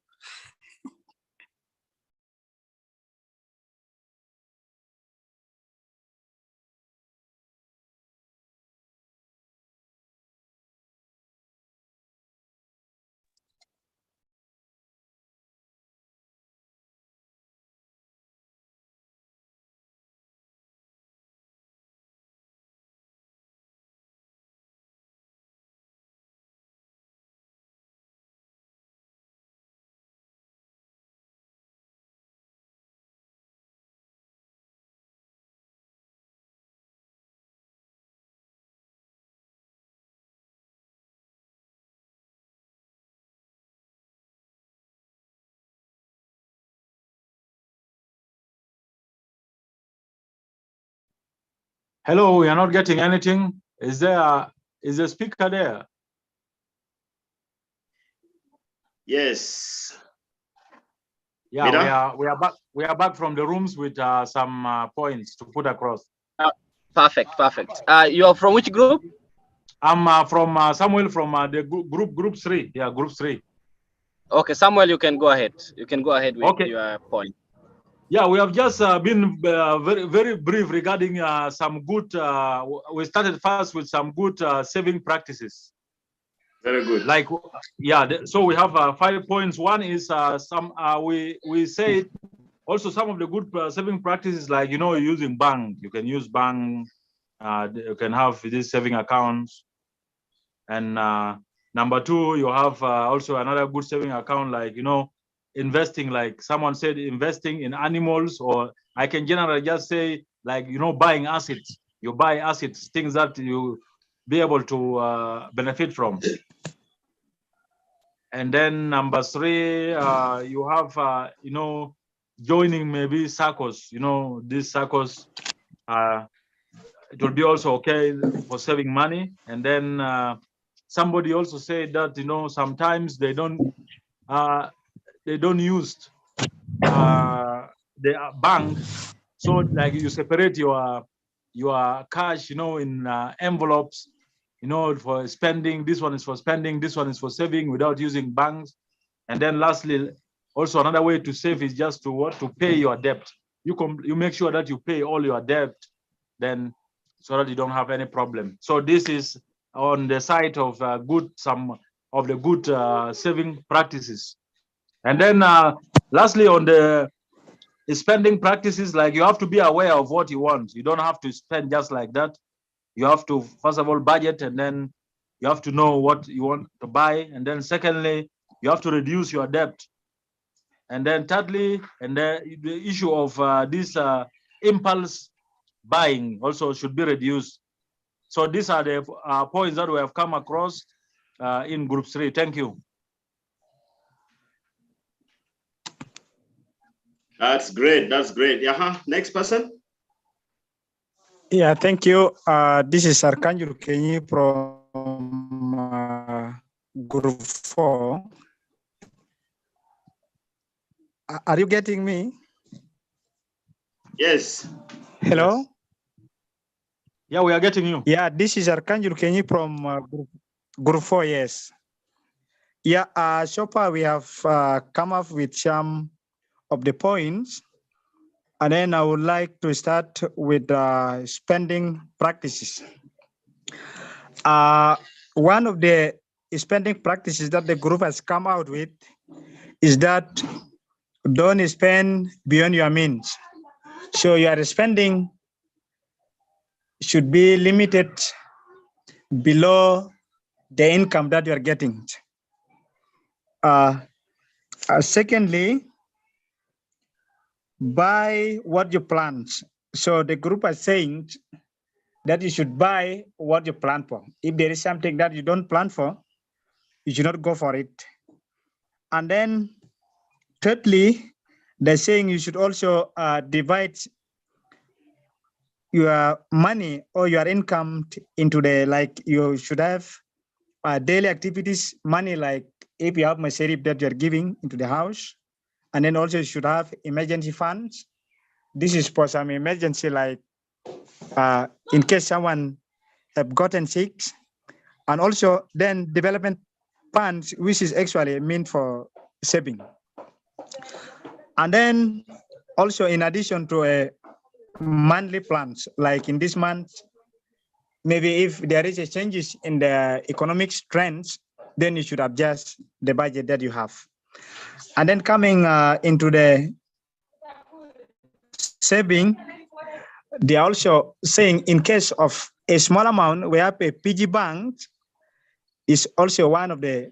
Hello, we are not getting anything. Is the speaker there? Yes. Yeah, Mida? we are back from the rooms with some points to put across. Perfect. You are from which group? I'm from Samuel from the group 3. Yeah, group 3. Okay, Samuel, you can go ahead. You can go ahead with your point. Yeah, we have just been very brief regarding some good. We started first with some good saving practices. Very good. Like, yeah. So we have 5 points. One is we say also some of the good saving practices, like using bank. You can use bank. You can have these saving accounts. And number 2, you have also another good saving account, like investing, like someone said, investing in animals, or I can generally just say, like, buying assets. You buy assets, things that you be able to benefit from. And then number 3, you have joining maybe circles. These circles, it will be also okay for saving money. And then somebody also said that sometimes they don't use the bank, so like you separate your cash in envelopes, for spending. This one is for spending, this one is for saving, without using banks. And then lastly, also another way to save is just to pay your debt. You make sure that you pay all your debt, then so that you don't have any problem. So this is on the side of some of the good saving practices. And then lastly, on the spending practices, like, you have to be aware of what you want. You don't have to spend just like that. You have to, first of all, budget, and then you have to know what you want to buy. And then secondly, you have to reduce your debt. And then thirdly, and the issue of this impulse buying also should be reduced. So these are the points that we have come across in group 3. Thank you. That's great. That's great. Yeah. Next person. Yeah, thank you. This is Arkanjul Kenyi from group 4. Are you getting me? Yes. Hello? Yes. Yeah, we are getting you. Yeah, this is Arkanjul Kenyi from group 4, yes. Yeah, so far we have come up with some of the points. And then I would like to start with spending practices. One of the spending practices that the group has come out with is that don't spend beyond your means. So your spending should be limited below the income that you are getting. Secondly, buy what you plant. So the group is saying that you should buy what you plan for. If there is something that you don't plan for, you should not go for it. And then thirdly, they're saying you should also divide your money or your income into like you should have daily activities money, like if you have masarif that you're giving into the house, and then also you should have emergency funds. This is for some emergency, like in case someone have gotten sick. And also then development funds, which is actually meant for saving. And then also in addition to a monthly plans, like in this month, maybe if there is a changes in the economic trends, then you should adjust the budget that you have. And then coming into the saving, they are also saying in case of a small amount, we have a PG bank is also one of the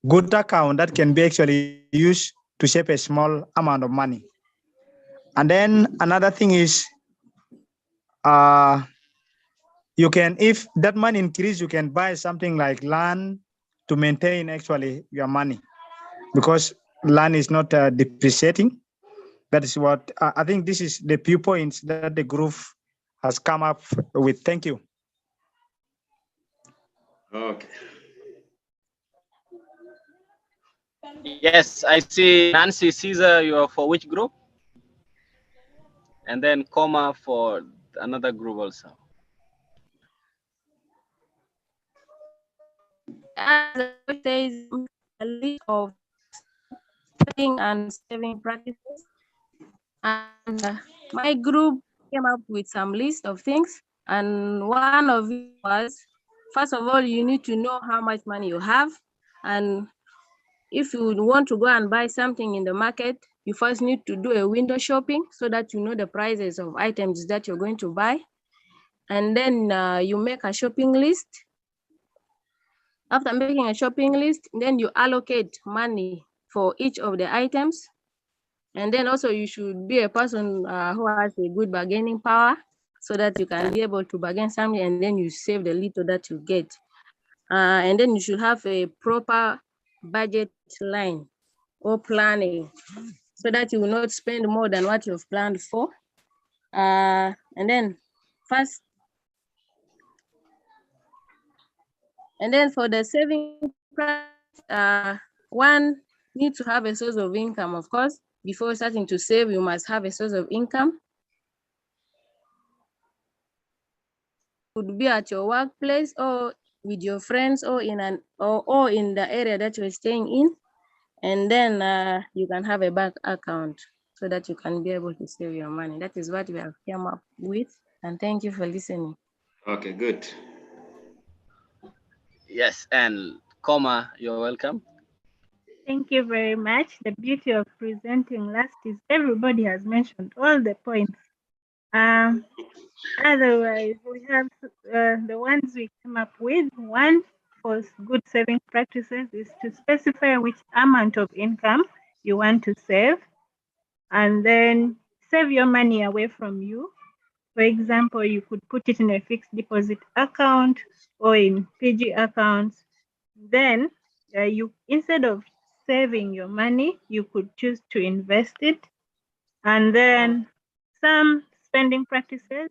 good account that can be actually used to save a small amount of money. And then another thing is, you can, if that money increase, you can buy something like land to maintain actually your money, because land is not depreciating. That is what I think. This is the few points that the group has come up with. Thank you. Okay. Yes, I see Nancy Caesar, you are for which group? And then comma for another group also. As it says, a list of spending and saving practices. And my group came up with some list of things. And one of it was, first of all, you need to know how much money you have. And if you want to go and buy something in the market, you first need to do a window shopping so that you know the prices of items that you're going to buy. And then you make a shopping list. After making a shopping list, then you allocate money for each of the items. And then also you should be a person who has a good bargaining power so that you can be able to bargain something and then you save the little that you get. And then you should have a proper budget line or planning so that you will not spend more than what you've planned for. And then first, and then for the saving, one needs to have a source of income, of course. Before starting to save, you must have a source of income. Could be at your workplace or with your friends or in in the area that you're staying in. And then you can have a bank account so that you can be able to save your money. That is what we have come up with. And thank you for listening. Okay, good. Yes, and comma, you're welcome. Thank you very much. The beauty of presenting last is everybody has mentioned all the points. Otherwise, we have the ones we came up with. One for good saving practices is to specify which amount of income you want to save, and then save your money away from you. For example, you could put it in a fixed deposit account or in PG accounts. Then you, instead of saving your money, you could choose to invest it. And then some spending practices,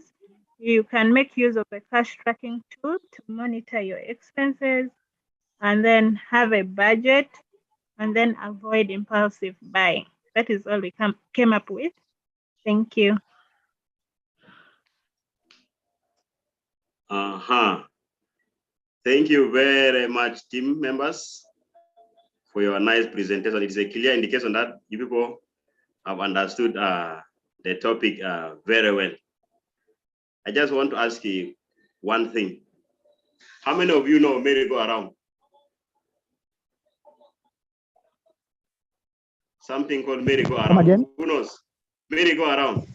you can make use of a cash tracking tool to monitor your expenses, and then have a budget, and then avoid impulsive buying. That is all we came up with. Thank you. Thank you very much, team members, for your nice presentation. It's a clear indication that you people have understood the topic very well. I just want to ask you one thing. How many of you know merry-go-round? Something called merry-go-round. Come again? Who knows? Merry-go-round.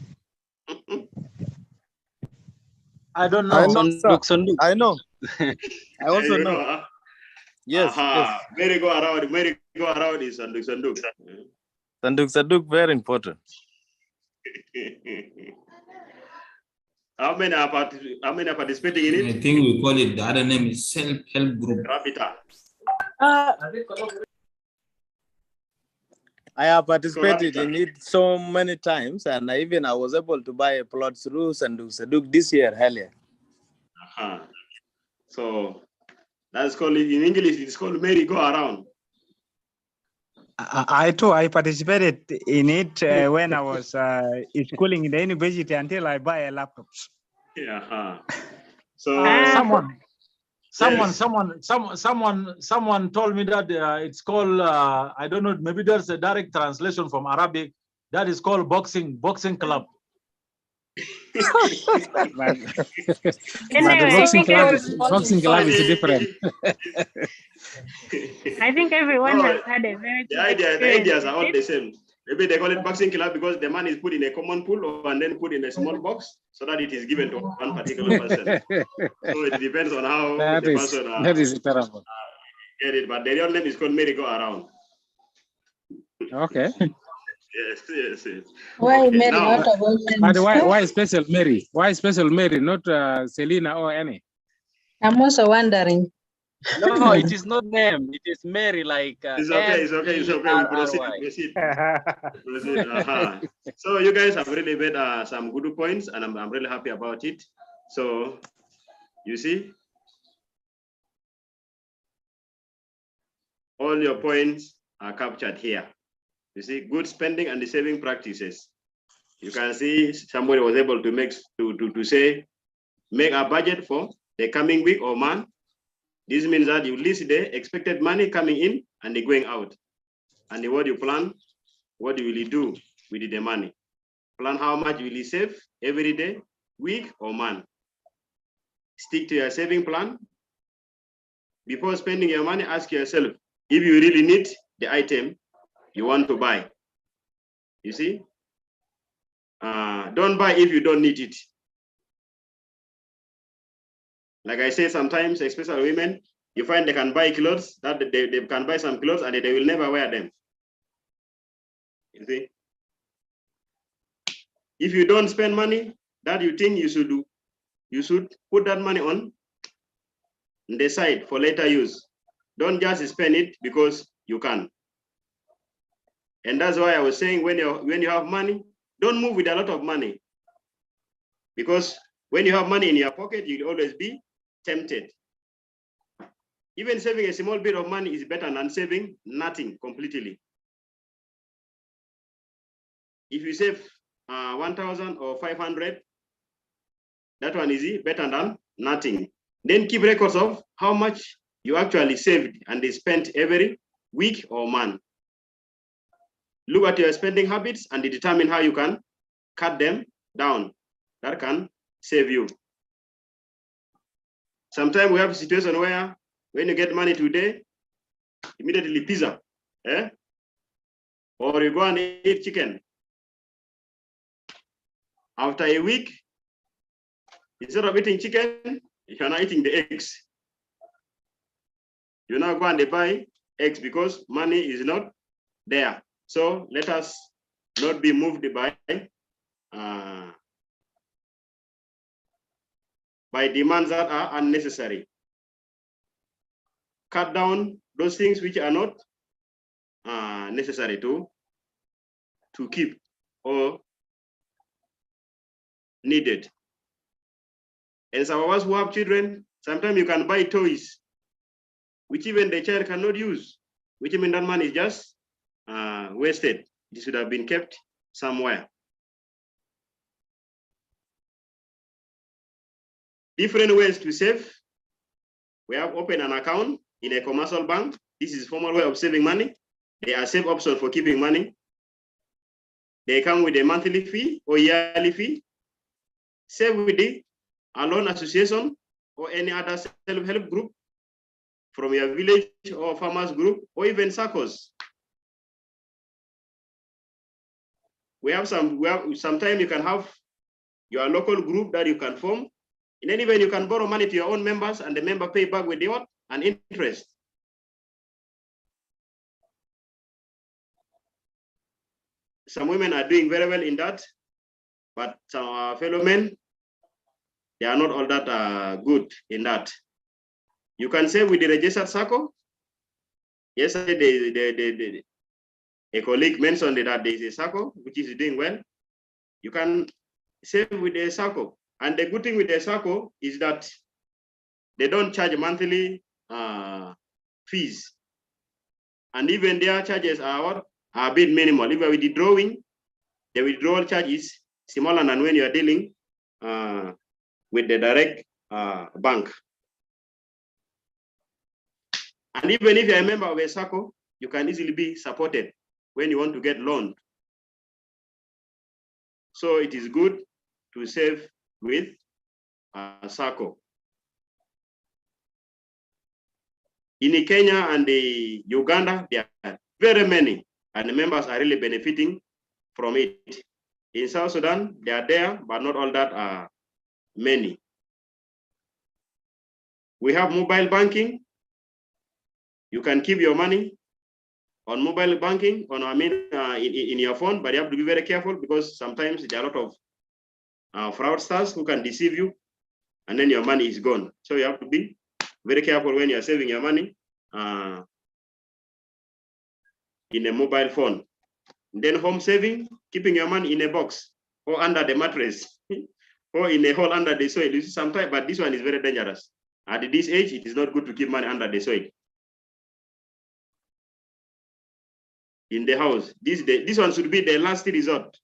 I don't know. I know. I know. I also You know. huh? Yes, yes. Merry-go-round. Merry-go-round is sanduk. Sanduk, very important. How many are participating in it? I think we call it, the other name is self-help group. Rapita. I have participated in it so many times, and I was able to buy a plot through Sanduk this year earlier. So that's called, in English, it's called merry-go-around. I participated in it when I was schooling in the university until I buy a laptop. Yeah. So Someone told me that it's called, I don't know, maybe there's a direct translation from Arabic that is called boxing club. But Anyway, the boxing club is different. I think everyone No, has had a very the good ideas experience are all the same. Maybe they call it boxing club because the money is put in a common pool and then put in a small box so that it is given to one particular person. So it depends on how that the is person terrible. get it. But the real name is called merry-go-around. Okay. Yes. Why Okay, Mary, now, not about But why special Mary? Why special Mary, not Selena or any? I'm also wondering. No, it is not name. It is Mary, like it's okay. We proceed. So you guys have really made some good points, and I'm really happy about it. So you see, all your points are captured here. You see, good spending and the saving practices. You can see somebody was able to make make a budget for the coming week or month. This means that you list the expected money coming in and the going out. And what you plan, what you will do with the money. Plan how much you will save every day, week, or month. Stick to your saving plan. Before spending your money, ask yourself if you really need the item you want to buy. You see? Don't buy if you don't need it. Like I say, sometimes, especially women, you find they can buy clothes, that they can buy some clothes and they will never wear them. You see? If you don't spend money that you think you should do, you should put that money on the side for later use. Don't just spend it because you can. And that's why I was saying when you have money, don't move with a lot of money. Because when you have money in your pocket, you'll always be tempted. Even saving a small bit of money is better than saving nothing completely. If you save 1,000 or 500, that one is better than nothing. Then keep records of how much you actually saved and they spent every week or month. Look at your spending habits and determine how you can cut them down. That can save you. Sometimes we have a situation where when you get money today, immediately pizza, or you go and eat chicken. After a week, instead of eating chicken, you're not eating the eggs. You now go and buy eggs because money is not there. So let us not be moved by demands that are unnecessary. Cut down those things which are not necessary to keep or needed. And some of us who have children, sometimes you can buy toys which even the child cannot use, which means that money is just wasted. It should have been kept somewhere. Different ways to save. We have opened an account in a commercial bank. This is a formal way of saving money. They are safe option for keeping money. They come with a monthly fee or yearly fee. Save with the loan association or any other self-help group from your village or farmers group or even SACCOs. Sometimes you can have your local group that you can form. In any way, you can borrow money to your own members and the member pay back with an interest. Some women are doing very well in that, but some of our fellow men, they are not all that good in that. You can save with the registered SACCO. Yesterday, a colleague mentioned that there is a SACCO which is doing well. You can save with a SACCO. And the good thing with the SACCO is that they don't charge monthly fees. And even their charges are a bit minimal. If you are withdrawing, the withdrawal charge is smaller than when you are dealing with the direct bank. And even if you're a member of a SACCO, you can easily be supported when you want to get loaned. So it is good to save with a SACCO. In Kenya and the Uganda, there are very many, and the members are really benefiting from it. In South Sudan, they are there, but not all that are many. We have mobile banking. You can keep your money on mobile banking, in your phone, but you have to be very careful because sometimes there are a lot of fraudsters who can deceive you, and then your money is gone. So you have to be very careful when you're saving your money in a mobile phone. Then home saving, keeping your money in a box or under the mattress or in a hole under the soil. You see sometimes, but this one is very dangerous. At this age, it is not good to keep money under the soil. In the house, this one should be the last resort.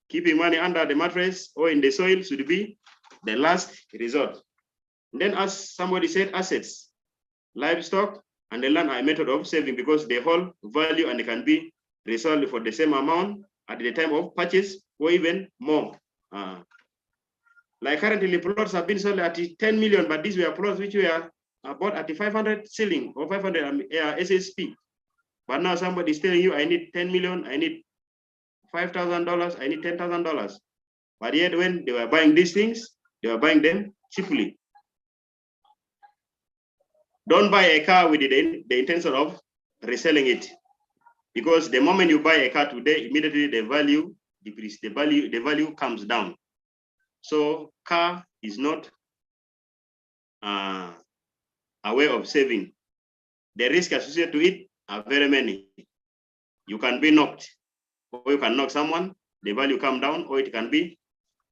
Keeping money under the mattress or in the soil should be the last resort. And then, as somebody said, assets, livestock, and the land are a method of saving because they hold value and they can be resold for the same amount at the time of purchase or even more. Like currently, plots have been sold at 10 million, but these were plots which were bought at the 500 ceiling or 500 SSP. But now somebody is telling you, I need 10 million, I need $5,000, I need $10,000. But yet when they were buying these things, they were buying them cheaply. Don't buy a car with the intention of reselling it. Because the moment you buy a car today, immediately the value decreases, the value comes down. So car is not a way of saving. The risks associated to it are very many. You can be knocked, or you can knock someone, the value come down, or it can be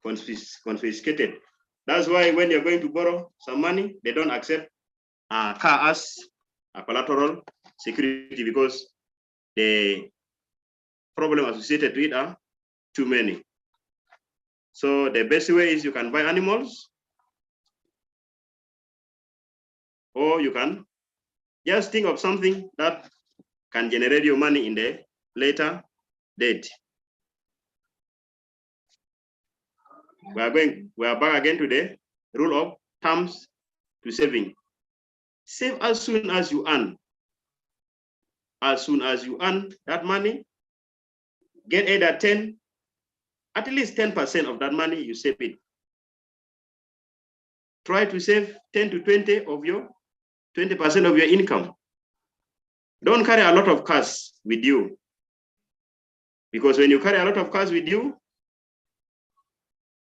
confiscated. That's why when you're going to borrow some money, they don't accept a car as a collateral security because the problem associated to it are too many. So the best way is you can buy animals, or you can just think of something that can generate your money in the later date. We are back again to the rule of terms to saving. Save as soon as you earn. As soon as you earn that money, get either at least 10% of that money, you save it. Try to save 10 to 20 of your 20% of your income. Don't carry a lot of cash with you. Because when you carry a lot of cash with you,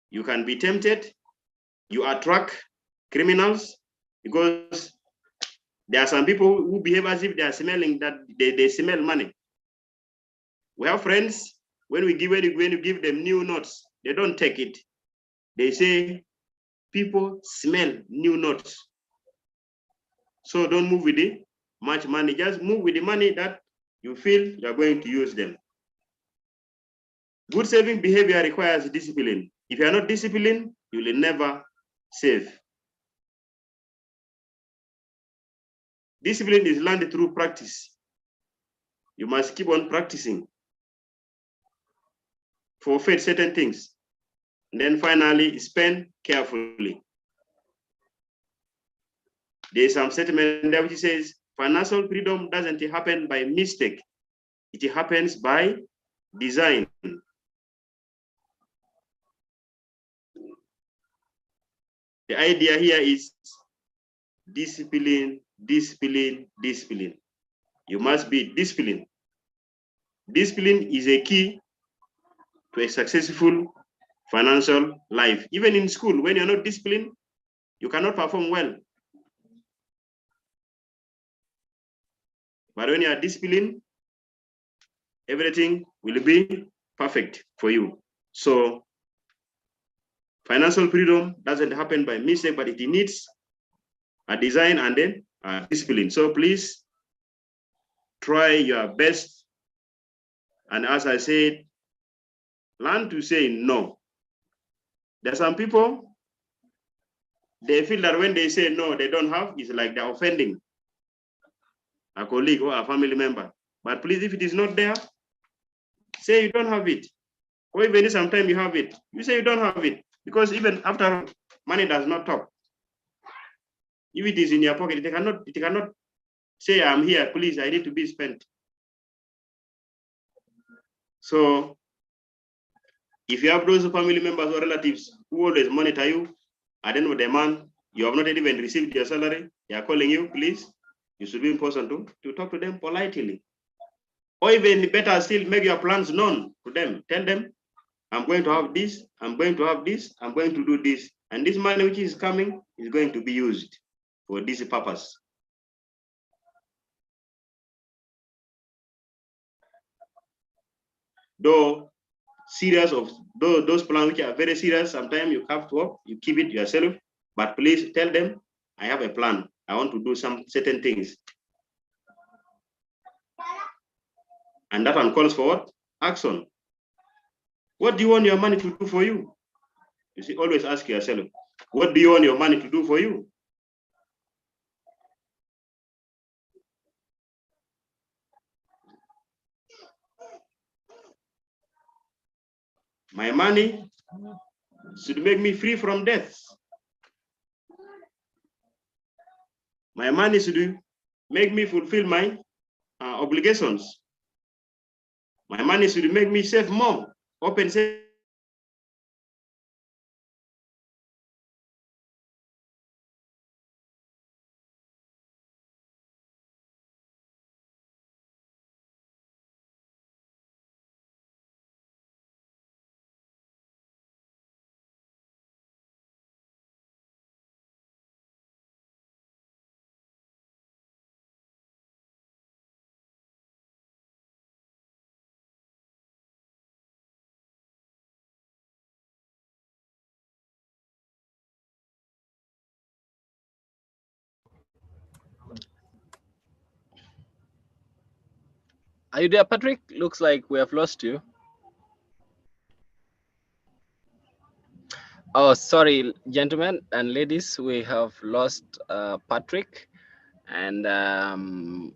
you can be tempted, you attract criminals, because there are some people who behave as if they are smelling that they smell money. We have friends, when you give them new notes, they don't take it. They say, people smell new notes. So don't move with the much money, just move with the money that you feel you're going to use them. Good saving behavior requires discipline. If you're not disciplined, you will never save. Discipline is learned through practice. You must keep on practicing. Forfeit certain things. And then finally, spend carefully. There's some statement there which says, financial freedom doesn't happen by mistake. It happens by design. The idea here is discipline, discipline, discipline. You must be disciplined. Discipline is a key to a successful financial life. Even in school, when you're not disciplined, you cannot perform well. But when you are disciplined, everything will be perfect for you. So financial freedom doesn't happen by mistake, but it needs a design and then a discipline. So please try your best. And as I said, learn to say no. There are some people, they feel that when they say no, they don't have, it's like they're offending a colleague or a family member. But please, if it is not there, say you don't have it. Or even if sometimes you have it, you say you don't have it. Because even after money does not talk. If it is in your pocket, it cannot say, I'm here, please, I need to be spent. So if you have those family members or relatives who always monitor you, at the end of the month, you have not even received your salary, they are calling you, please, you should be in person to talk to them politely. Or even better still, make your plans known to them. Tell them, I'm going to have this, I'm going to have this, I'm going to do this. And this money which is coming is going to be used for this purpose. Though serious of those plans which are very serious, sometimes you have to work, you keep it yourself, but please tell them, I have a plan. I want to do some certain things. And that one calls for what? Action. What do you want your money to do for you? You see, always ask yourself, what do you want your money to do for you? My money should make me free from death. My money should make me fulfill my obligations. My money should make me save more, open save. Are you there, Patrick? Looks like we have lost you. Oh, sorry, gentlemen and ladies, we have lost Patrick, and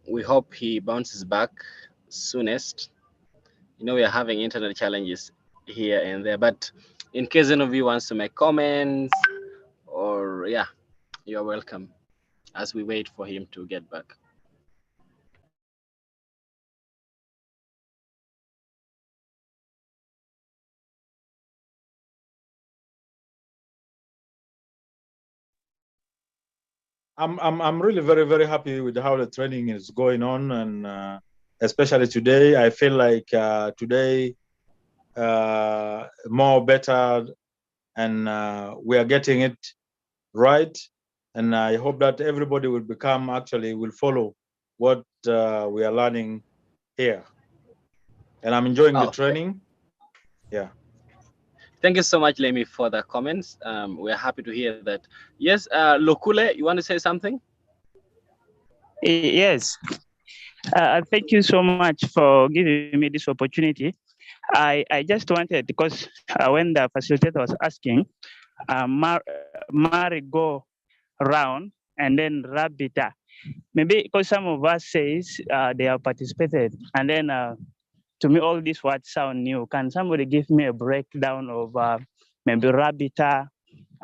we hope he bounces back soonest. You know, we are having internet challenges here and there, but in case any of you wants to make comments, or yeah, you're welcome as we wait for him to get back. I'm really very happy with how the training is going on, and especially today, I feel like today more better, and we are getting it right. And I hope that everybody will will follow what we are learning here. And I'm enjoying the training. Yeah. Thank you so much, Lemi, for the comments. We're happy to hear that. Yes, Lokule, you want to say something? Yes. Thank you so much for giving me this opportunity. I just wanted, because when the facilitator was asking, merry-go round and then Rabita, maybe because some of us says they have participated, and then to me all these words sound new. Can somebody give me a breakdown of maybe Rabita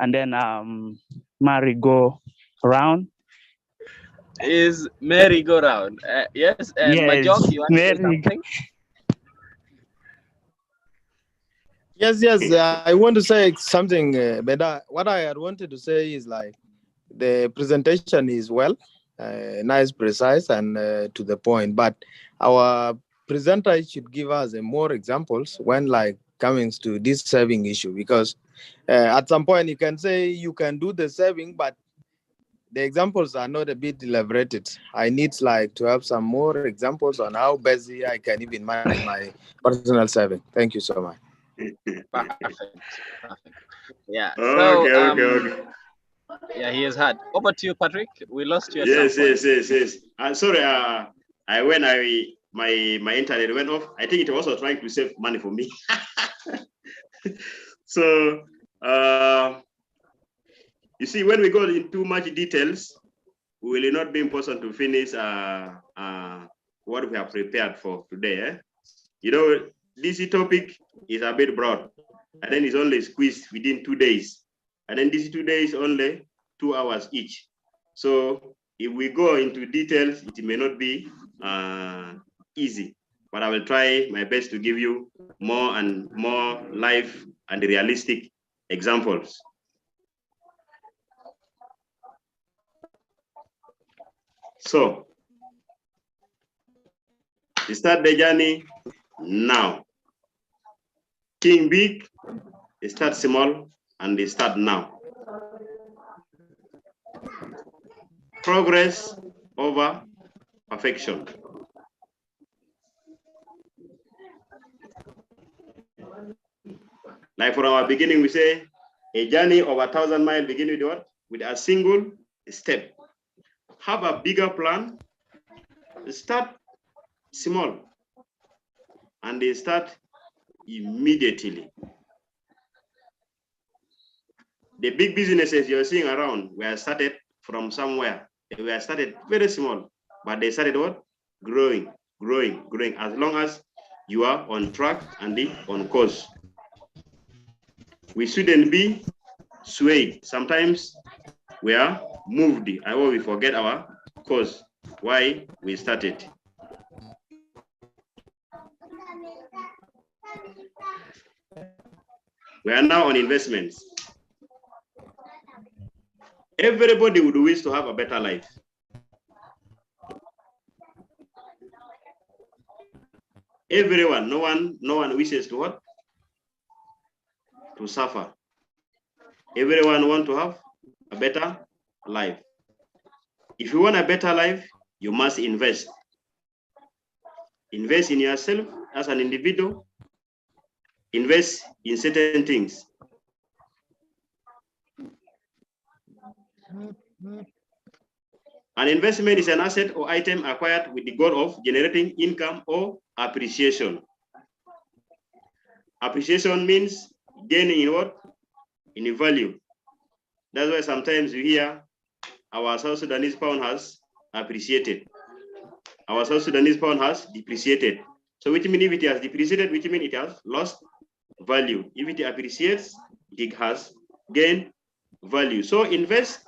and then merry-go round? Is merry-go-round. Yes, and yes, Majok, you want to say something? Yes, I want to say something, but what I had wanted to say is like the presentation is well, nice, precise, and to the point. But our presenter should give us more examples when like coming to this saving issue, because at some point you can say you can do the saving, but the examples are not a bit elaborated. I need like to have some more examples on how busy I can even manage my personal saving. Thank you so much. Perfect. Yeah. Okay, So, okay. Yeah, he has had. Over to you, Patrick. We lost you at Yes. some point. Sorry. When my internet went off, I think it was also trying to save money for me. So You see, when we go into too much details, we will not be important to finish what we have prepared for today. Eh? You know, this topic is a bit broad, and then it's only squeezed within 2 days. And then these 2 days only 2 hours each. So if we go into details, it may not be easy, but I will try my best to give you more and more live and realistic examples. So start the journey now. Think big, start small, and they start now. Progress over perfection. Like from our beginning, we say a journey of 1,000 miles begin with what? With a single step. Have a bigger plan. Start small, and they start immediately. The big businesses you're seeing around were started from somewhere. They were started very small, but they started what? Growing, growing, growing. As long as you are on track and on course. We shouldn't be swayed. Sometimes we are moved. I will we forget our course, why we started. We are now on investments. Everybody would wish to have a better life. Everyone, no one wishes to what? To suffer. Everyone wants to have a better life. If you want a better life, you must invest. Invest in yourself as an individual. Invest in certain things. An investment is an asset or item acquired with the goal of generating income or appreciation. Appreciation means gaining in what? In value. That's why sometimes you hear our South Sudanese pound has appreciated. Our South Sudanese pound has depreciated. So which means if it has depreciated, which means it has lost value. If it appreciates, it has gained value. So invest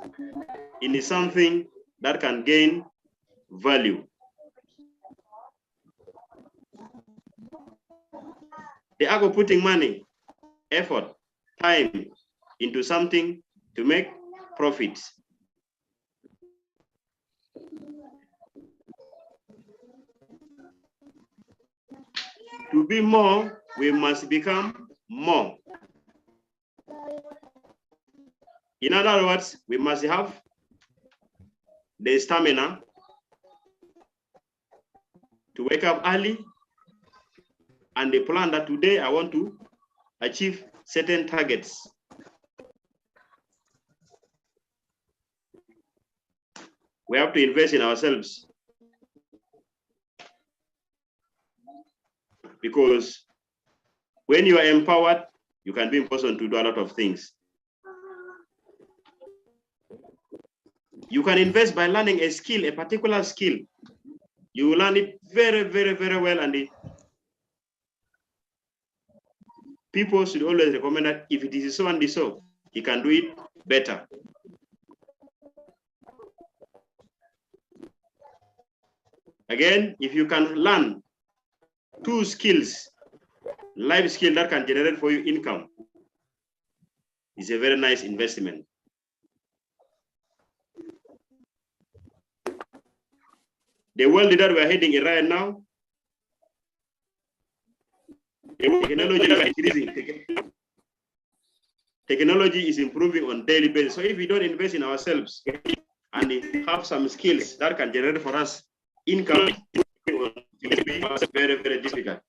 in something that can gain value. The act of putting money, effort, time into something to make profits. To be more, we must become more. In other words, we must have the stamina to wake up early and the plan that today I want to achieve certain targets. We have to invest in ourselves, because when you are empowered, you can be in position to do a lot of things. You can invest by learning a skill, a particular skill. You will learn it very, very, very well, and people should always recommend that if it is so and so, he can do it better. Again, if you can learn 2 skills, life skill that can generate for you income, it's a very nice investment. The world that we're heading in right now, technology is increasing. Technology is improving on daily basis. So if we don't invest in ourselves and have some skills that can generate for us income, it will be very, very difficult.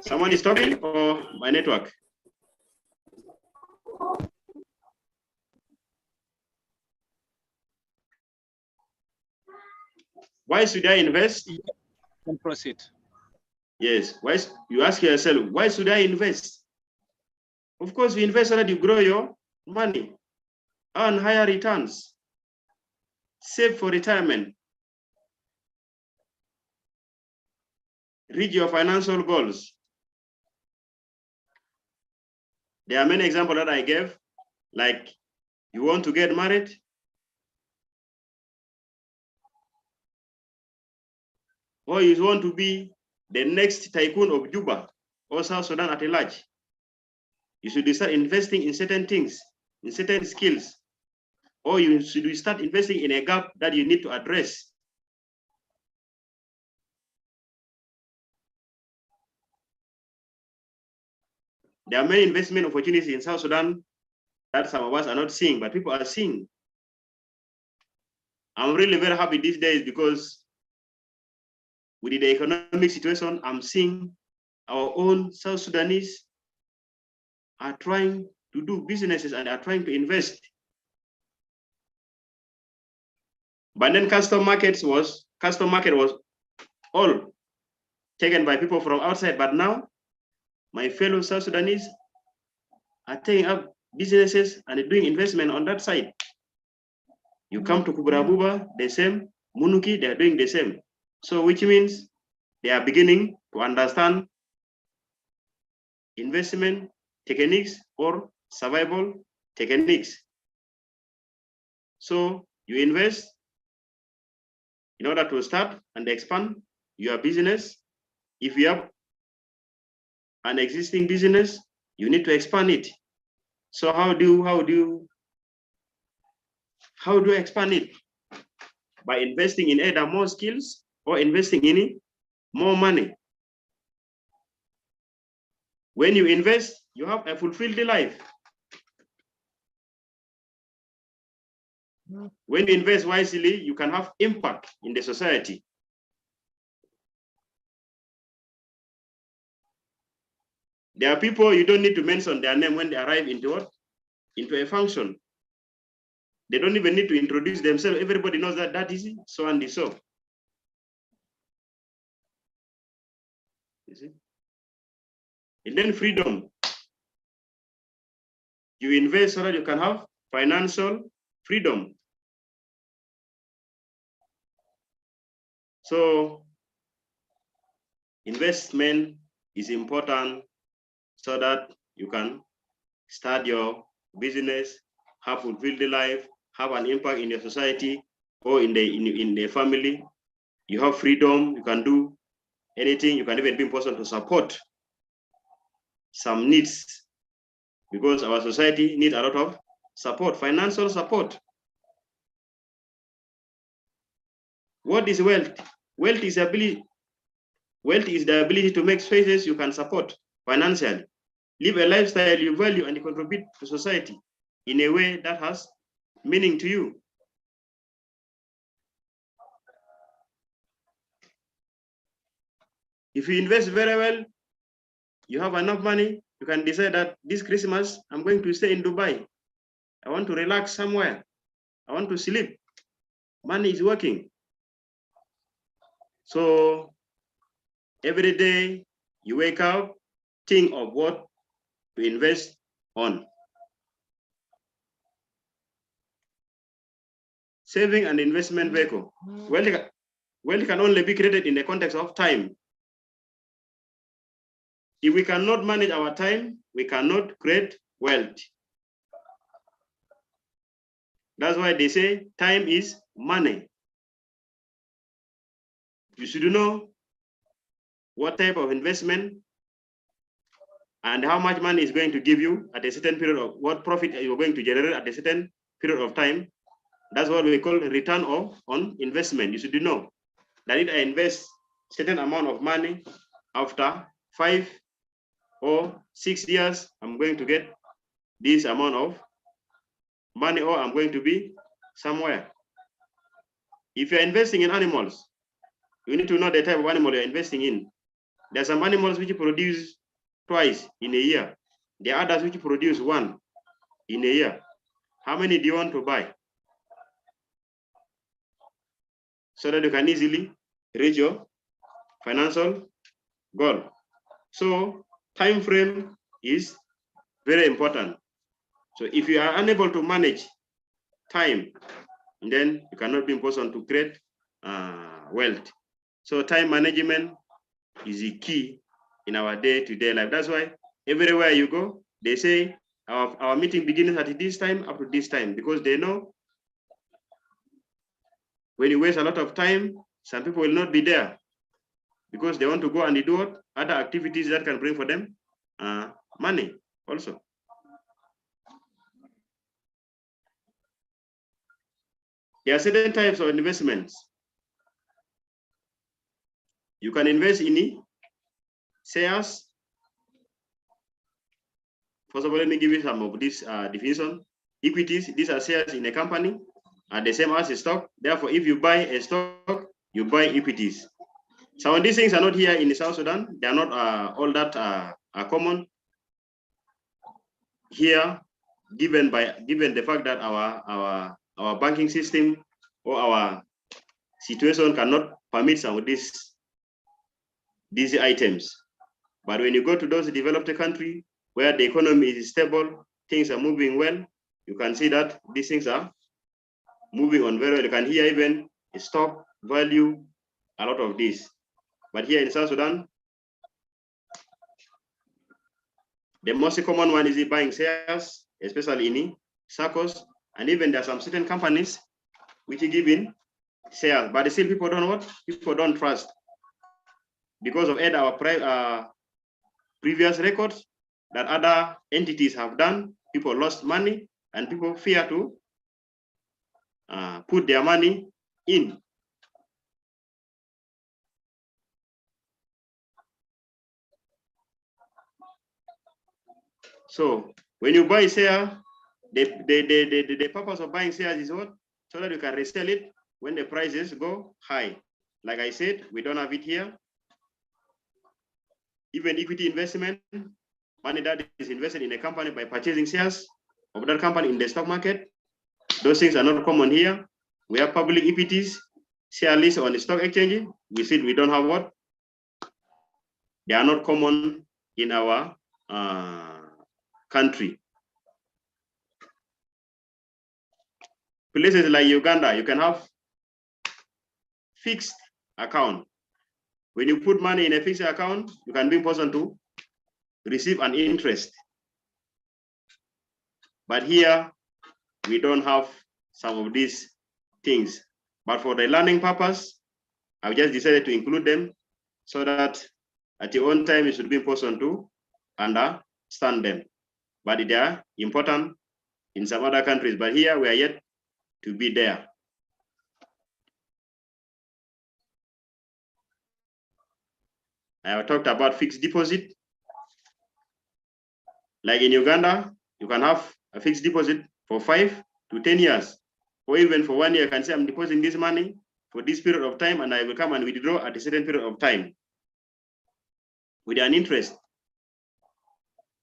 Someone is talking, or my network? Why should I invest? And proceed. Yes. You ask yourself, why should I invest? Of course, you invest so that you grow your money, earn higher returns, save for retirement, reach your financial goals. There are many examples that I gave, like you want to get married, or you want to be the next tycoon of Juba or South Sudan at a large. You should start investing in certain things, in certain skills, or you should start investing in a gap that you need to address. There are many investment opportunities in South Sudan that some of us are not seeing, but people are seeing. I'm really very happy these days because with the economic situation, I'm seeing our own South Sudanese are trying to do businesses and are trying to invest. But then custom market was all taken by people from outside. But now my fellow South Sudanese are taking up businesses and doing investment on that side. You come to Kubrabuba, the same. Munuki, they're doing the same. So which means they are beginning to understand investment techniques or survival techniques. So you invest in order to start and expand your business. If you have an existing business, you need to expand it. So how do you expand it? By investing in either more skills or investing in more money. When you invest, you have a fulfilled life. When you invest wisely, you can have impact in the society. There are people you don't need to mention their name when they arrive into a function. They don't even need to introduce themselves. Everybody knows that is so and so. You see? And then freedom. You invest so that you can have financial freedom. So investment is important so that you can start your business, have fulfilled life, have an impact in your society or in the family. You have freedom, you can do anything, you can even be in person to support some needs, because our society needs a lot of support, financial support. What is wealth? Wealth is the ability to make choices you can support financially. Live a lifestyle you value and you contribute to society in a way that has meaning to you. If you invest very well, you have enough money, you can decide that this Christmas, I'm going to stay in Dubai. I want to relax somewhere. I want to sleep. Money is working. So every day you wake up, think of what to invest on. Saving and investment vehicle. Wealth can only be created in the context of time. If we cannot manage our time, we cannot create wealth. That's why they say time is money. You should know what type of investment and how much money is going to give you at a certain period of what profit you're going to generate at a certain period of time. That's what we call return on investment. You should know that if I invest certain amount of money, after 5 or 6 years, I'm going to get this amount of money, or I'm going to be somewhere. If you're investing in animals, you need to know the type of animal you're investing in. There are some animals which produce twice in a year. There are others which produce one in a year. How many do you want to buy? So that you can easily reach your financial goal. So time frame is very important. So if you are unable to manage time, then you cannot be in position to create wealth. So time management is the key in our day-to-day life. That's why everywhere you go, they say our meeting begins at this time up to this time, because they know when you waste a lot of time, some people will not be there because they want to go and do what? Other activities that can bring for them money also. There are certain types of investments. You can invest in shares. First of all, let me give you some of this definition. Equities, these are shares in a company, are the same as a stock. Therefore, if you buy a stock, you buy equities. Some of these things are not here in South Sudan. They are not all that are common here, given the fact that our banking system or our situation cannot permit some of these items. But when you go to those developed countries where the economy is stable, things are moving well, you can see that these things are moving on very well. You can hear even stock value, a lot of this. But here in South Sudan, the most common one is buying shares, especially in SACCOs, and even there are some certain companies which are giving shares, but still people don't what? People don't trust. Because of our previous records that other entities have done, people lost money and people fear to put their money in. So when you buy share, the purpose of buying shares is what? So that you can resell it when the prices go high. Like I said, we don't have it here. Even equity investment, money that is invested in a company by purchasing shares of that company in the stock market, those things are not common here. We have public equities, share list on the stock exchange. We said we don't have what? They are not common in our country. Places like Uganda, you can have fixed account. When you put money in a fixed account, you can be in position to receive an interest. But here, we don't have some of these things. But for the learning purpose, I've just decided to include them so that at your own time, you should be in position to understand them. But they are important in some other countries. But here, we are yet to be there. I have talked about fixed deposit. Like in Uganda, you can have a fixed deposit for 5 to 10 years, or even for 1 year. I can say I'm depositing this money for this period of time, and I will come and withdraw at a certain period of time with an interest.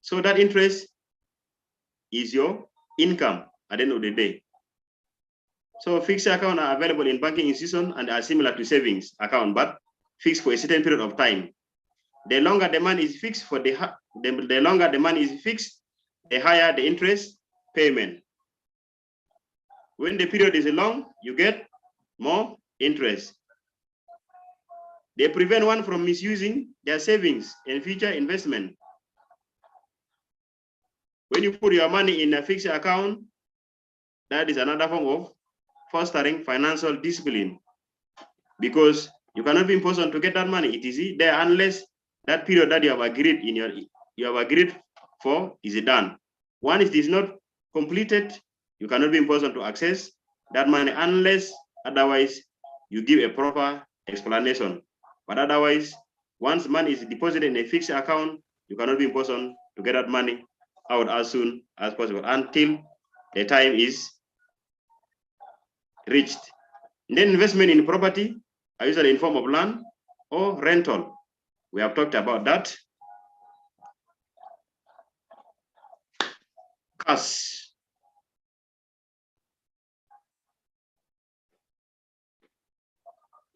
So that interest is your income at the end of the day. So fixed accounts are available in banking institutions and are similar to savings account, but fixed for a certain period of time. The longer the money is fixed the longer the money is fixed, the higher the interest payment. When the period is long, you get more interest. They prevent one from misusing their savings and future investment. When you put your money in a fixed account, that is another form of fostering financial discipline, because you cannot be in position to get that money. It is there unless that period that you have agreed for is done. Once it is not completed, you cannot be in position to access that money unless otherwise you give a proper explanation. But otherwise, once money is deposited in a fixed account, you cannot be in position to get that money out as soon as possible until the time is reached. And then investment in property are usually in form of land or rental. We have talked about that. Cash.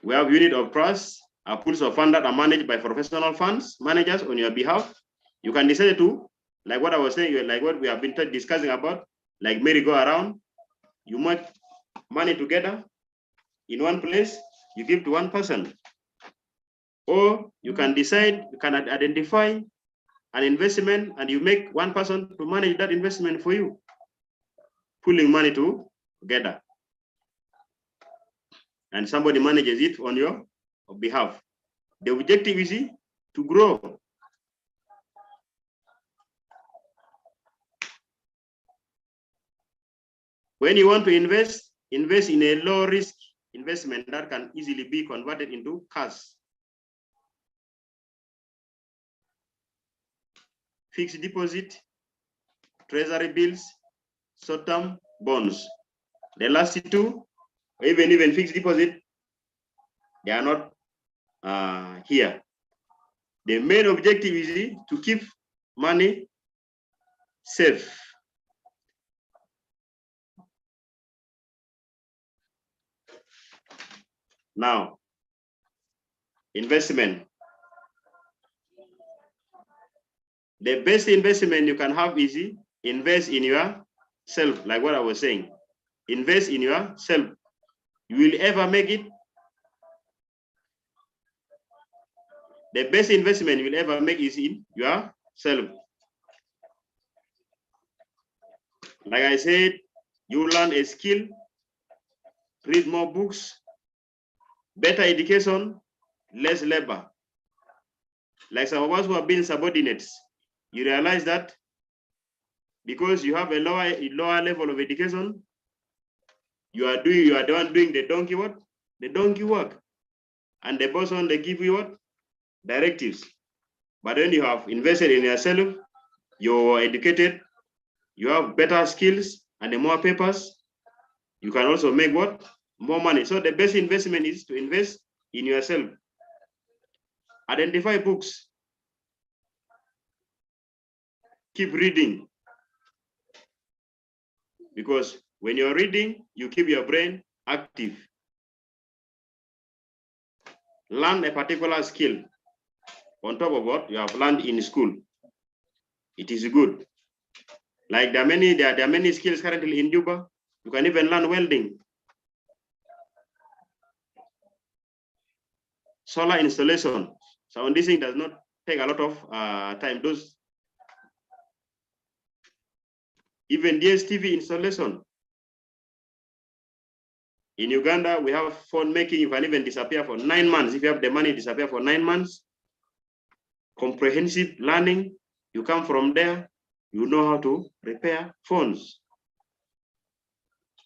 We have unit of price. pools of funds that are managed by professional funds managers on your behalf. You can decide to, like what I was saying, like what we have been discussing about, like merry-go-around. You make money together in one place, you give to one person. Or you can decide, you can identify an investment and you make one person to manage that investment for you, pooling money together. And somebody manages it on your behalf. The objective is to grow. When you want to invest in a low risk investment that can easily be converted into cash. Fixed deposit, treasury bills, short-term bonds. The last two, even fixed deposit, they are not here. The main objective is to keep money safe. Now, investment. The best investment you can have is invest in yourself, like what I was saying. Invest in yourself. You will ever make it. The best investment you will ever make is in yourself. Like I said, you learn a skill, read more books, better education, less labor. Like some of us who have been subordinates, you realize that because you have a lower level of education, you are the one doing the donkey what? The donkey work. And the boss on they give you what? Directives. But when you have invested in yourself, you're educated, you have better skills and the more papers, you can also make what? More money. So the best investment is to invest in yourself. Identify books. Keep reading. Because when you're reading, you keep your brain active. Learn a particular skill on top of what you have learned in school. It is good. Like there are many skills currently in Juba. You can even learn welding. Solar installation. So on this thing does not take a lot of time. Those even DSTV installation. In Uganda, we have phone making. You can even disappear for 9 months. If you have the money, disappear for 9 months. Comprehensive learning. You come from there, you know how to repair phones.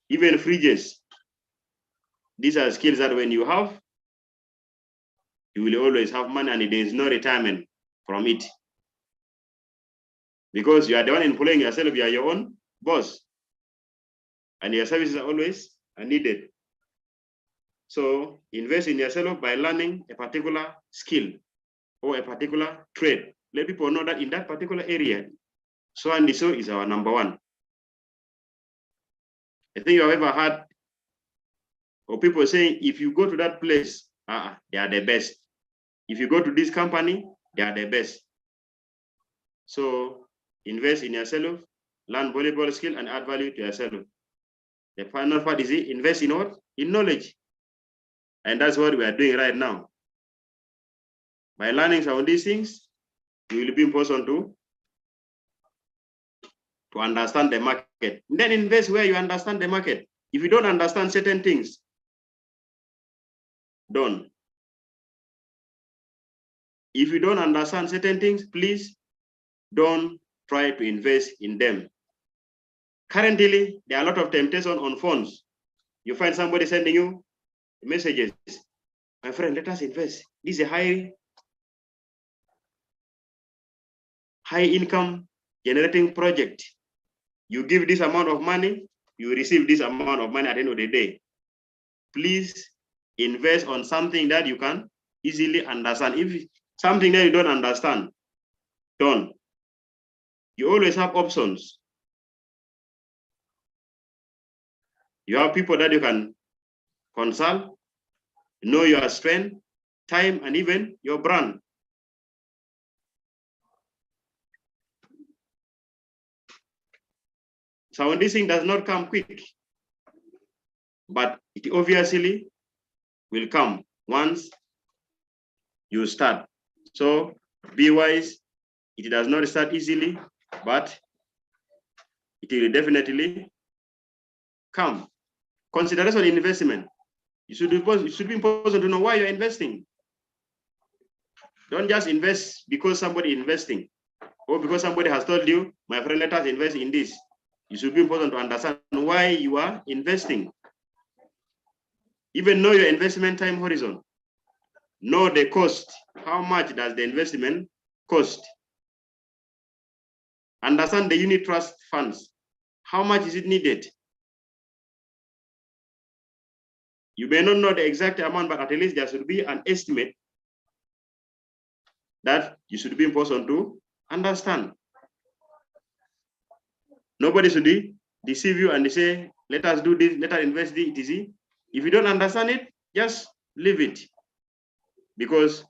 Even fridges. These are skills that when you have, you will always have money and there is no retirement from it. Because you are the one employing yourself, you are your own boss. And your services are always needed. So invest in yourself by learning a particular skill or a particular trade. Let people know that in that particular area, so and so is our number one. I think you have ever heard or people saying, if you go to that place, they are the best. If you go to this company, they are the best. So invest in yourself, learn volleyball skill and add value to yourself. The final part is invest in what? In knowledge. And that's what we are doing right now. By learning some of these things, you will be in position to understand the market. And then invest where you understand the market. If you don't understand certain things, don't. If you don't understand certain things, please don't try to invest in them. Currently, there are a lot of temptation on phones. You find somebody sending you messages. My friend, let us invest. This is a high income generating project. You give this amount of money, you receive this amount of money at the end of the day. Please invest on something that you can easily understand. If something that you don't understand, don't. You always have options. You have people that you can consult, know your strength, time, and even your brand. So this thing does not come quick, but it obviously will come once you start. So be wise. It does not start easily, but it will definitely come. Consideration in investment. It should be important to know why you're investing. Don't just invest because somebody is investing or because somebody has told you, my friend, let us invest in this. It should be important to understand why you are investing. Even know your investment time horizon. Know the cost. How much does the investment cost? Understand the unit trust funds. How much is it needed? You may not know the exact amount, but at least there should be an estimate that you should be important to understand. Nobody should deceive you and say, let us do this, let us invest this, etc. If you don't understand it, just leave it. Because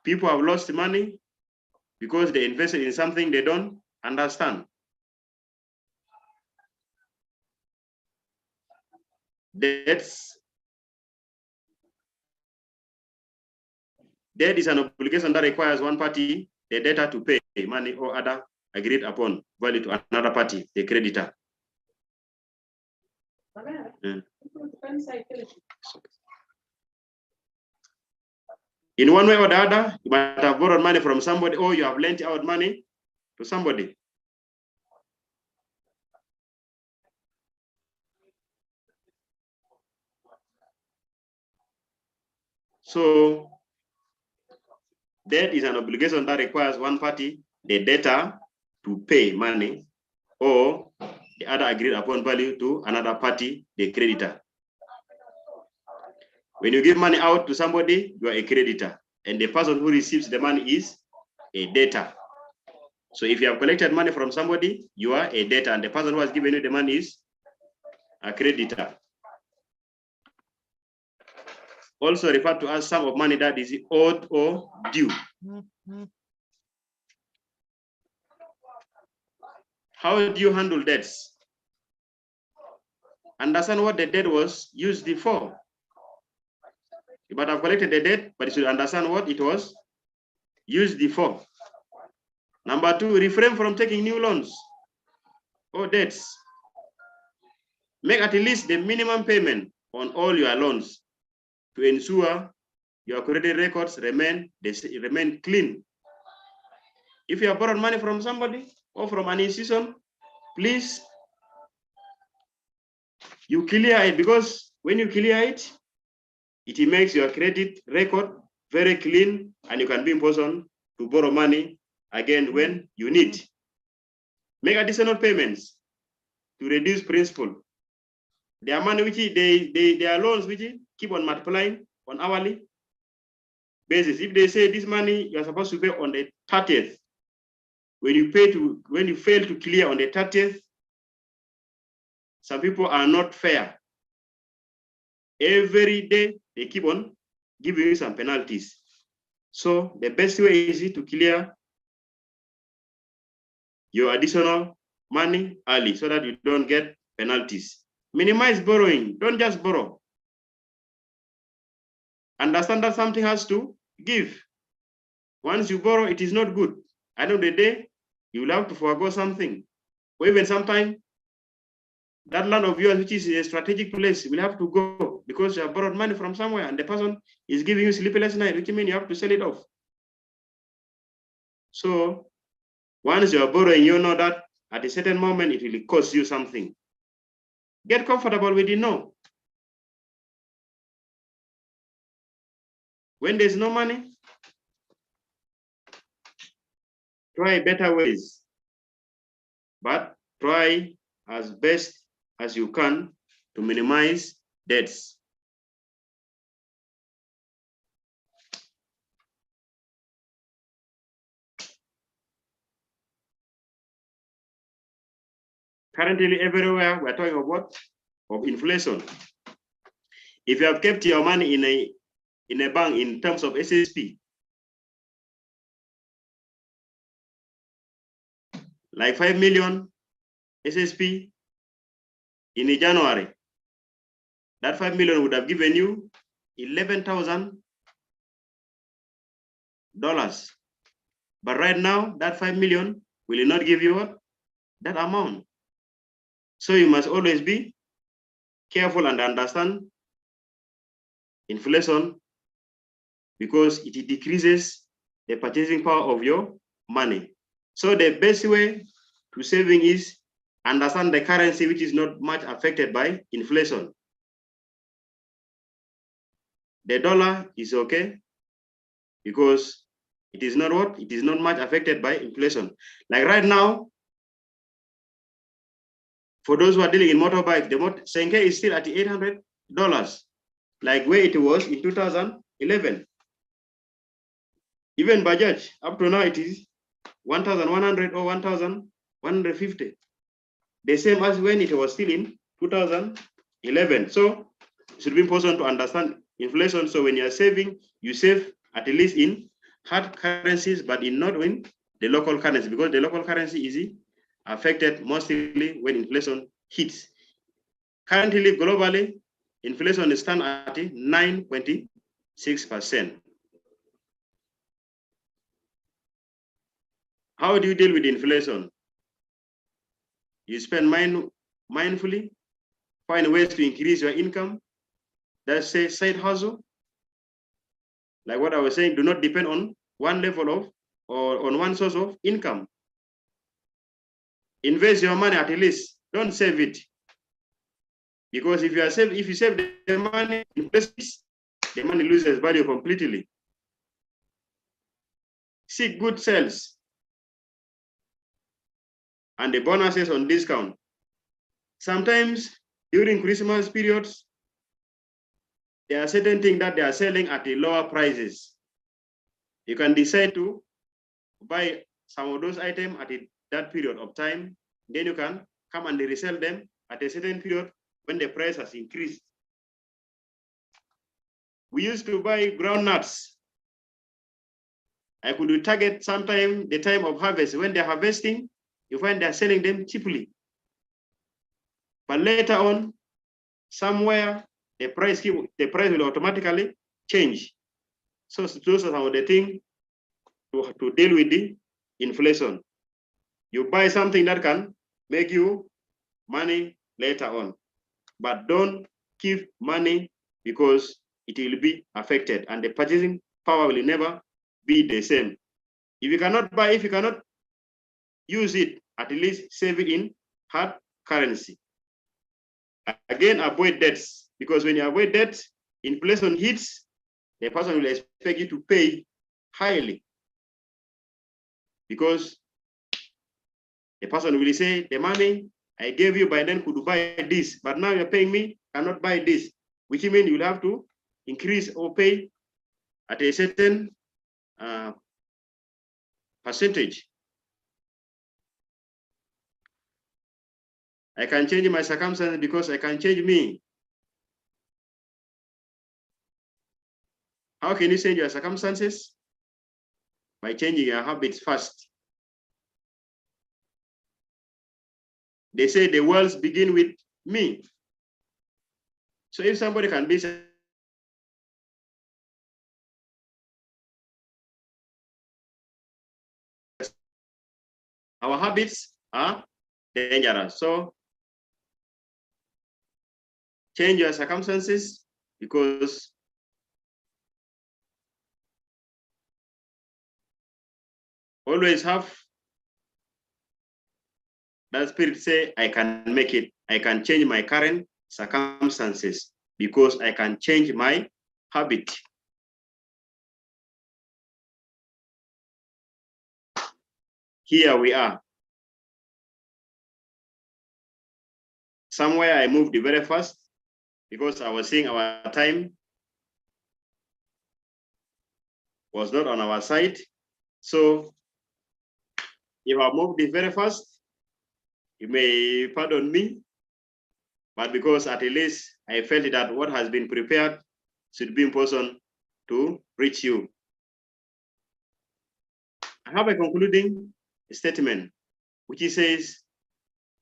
people have lost money because they invested in something they don't understand. Debt is an obligation that requires one party, the debtor, to pay money or other agreed upon value to another party, the creditor. In one way or the other, you might have borrowed money from somebody or you have lent out money to somebody. So debt is an obligation that requires one party, the debtor, to pay money or the other agreed upon value to another party, the creditor. When you give money out to somebody, you are a creditor, and the person who receives the money is a debtor. So if you have collected money from somebody, you are a debtor, and the person who has given you the money is a creditor. Also referred to as sum of money that is owed or due. How do you handle debts? Understand what the debt was used for. You might have collected the debt, but you should understand what it was used for. Number two, refrain from taking new loans or debts. Make at least the minimum payment on all your loans to ensure your credit records remain clean. If you have borrowed money from somebody or from an institution, please, you clear it, because when you clear it, it makes your credit record very clean, and you can be in position to borrow money again when you need. Make additional payments to reduce principal. There are money which they are loans which keep on multiplying on hourly basis. If they say this money you are supposed to pay on the 30th, when you fail to clear on the 30th, some people are not fair. Every day they keep on giving you some penalties. So the best way is to clear your additional money early so that you don't get penalties. Minimize borrowing. Don't just borrow. Understand that something has to give. Once you borrow, it is not good. At the end of the day, you will have to forego something. Or even sometimes, that land of yours, which is a strategic place, will have to go because you have borrowed money from somewhere and the person is giving you sleepless night, which means you have to sell it off. So once you are borrowing, you know that at a certain moment, it will cost you something. Get comfortable with it, no. When there's no money, try better ways, but try as best as you can to minimize debts. Currently, everywhere we're talking about inflation. If you have kept your money in a in a bank in terms of SSP. Like 5 million SSP in January. That 5 million would have given you $11,000. But right now, that 5 million will not give you what? That amount. So you must always be careful and understand inflation, because it decreases the purchasing power of your money. So the best way to saving is understand the currency which is not much affected by inflation. The dollar is okay because it is not what? It is not much affected by inflation. Like right now, for those who are dealing in motorbike, the Senke is still at $800, like where it was in 2011. Even Bajaj, up to now, it is 1,100 or 1,150. The same as when it was still in 2011. So it should be important to understand inflation. So when you're saving, you save at least in hard currencies, but not in the local currency, because the local currency is affected mostly when inflation hits. Currently, globally, inflation is stand at 9.6%. How do you deal with inflation? You spend mindfully, find ways to increase your income. That's a side hustle. Like what I was saying, do not depend on one level of or on one source of income. Invest your money at least. Don't save it. Because if you save the money, the money loses value completely. Seek good sales and the bonuses on discount. Sometimes during Christmas periods, there are certain things that they are selling at the lower prices. You can decide to buy some of those items at that period of time. Then you can come and resell them at a certain period when the price has increased. We used to buy groundnuts. I could target sometime the time of harvest. When they're harvesting, you find they're selling them cheaply. But later on, somewhere, the price will automatically change. So those are some of the things to deal with the inflation. You buy something that can make you money later on, but don't keep money because it will be affected and the purchasing power will never be the same. If you cannot buy, if you cannot use it, at least save it in hard currency. Again, avoid debts, because when you avoid debt, inflation hits, the person will expect you to pay highly. Because the person will say, the money I gave you by then could buy this, but now you're paying me, cannot buy this, which means you'll have to increase or pay at a certain percentage. I can change my circumstances because I can change me. How can you change your circumstances? By changing your habits first. They say the worlds begin with me. So if somebody can be our habits are dangerous. So change your circumstances, because always have that spirit say, I can make it. I can change my current circumstances because I can change my habit. Here we are. Somewhere I moved very fast because I was seeing our time was not on our side. So if I moved it very fast, you may pardon me, but because at least I felt that what has been prepared should be important to reach you. I have a concluding statement, which says,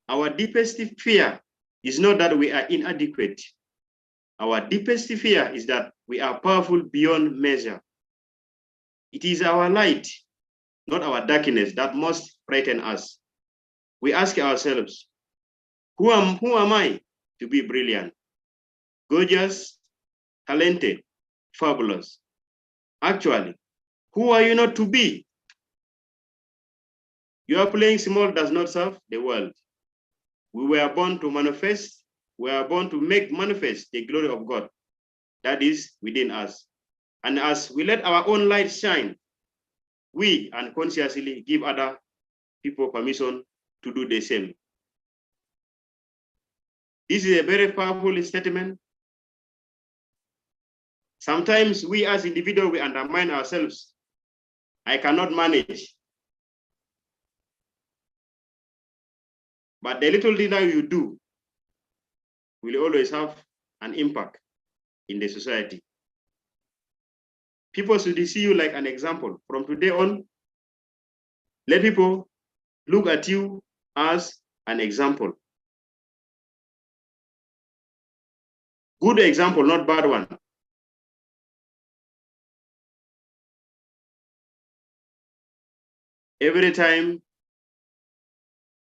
our deepest fear is not that we are inadequate. Our deepest fear is that we are powerful beyond measure. It is our light, not our darkness, that must frighten us. We ask ourselves, who am I to be brilliant, gorgeous, talented, fabulous? Actually, who are you not to be? Your playing small does not serve the world. We were born to manifest, we are born to make manifest the glory of God that is within us. And as we let our own light shine, we unconsciously give other people permission to do the same. This is a very powerful statement. Sometimes we as individuals, we undermine ourselves. I cannot manage. But the little thing that you do will always have an impact in the society. People should see you like an example. From today on, let people look at you as an example. Good example, not bad one. Every time,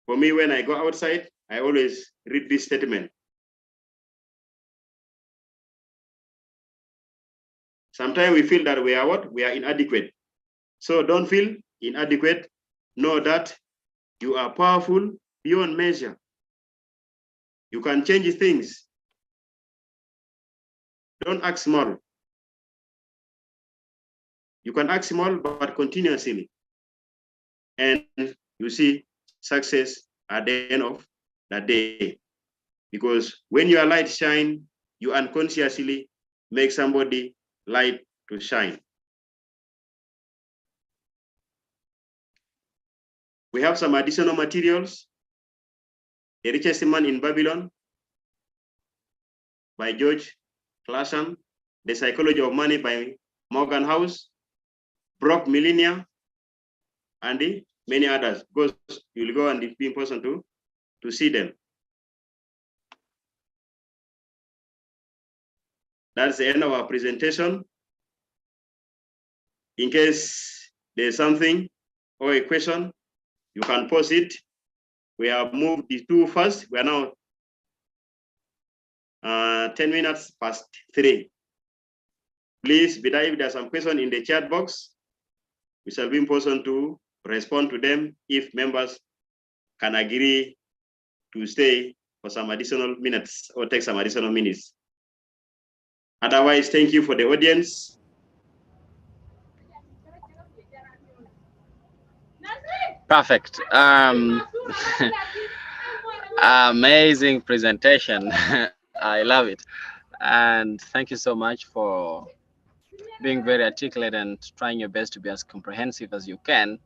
for me, when I go outside, I always read this statement. Sometimes we feel that we are what? We are inadequate. So don't feel inadequate. Know that you are powerful beyond measure. You can change things. Don't act small. You can act small, but continuously. And you see success at the end of the day. Because when your light shine, you unconsciously make somebody light to shine. We have some additional materials. The Richest Man in Babylon by George Clason, The Psychology of Money by Morgan House, Broke Millionaire, and many others. Because you'll go and be in person to see them. That's the end of our presentation. In case there's something or a question, you can post it. We have moved the two first. We are now 10 minutes past 3. Please, if there's some question in the chat box, we shall be in person to respond to them if members can agree to stay for some additional minutes or take some additional minutes. Otherwise, thank you for the audience. Perfect. Amazing presentation. I love it. And thank you so much for being very articulate and trying your best to be as comprehensive as you can.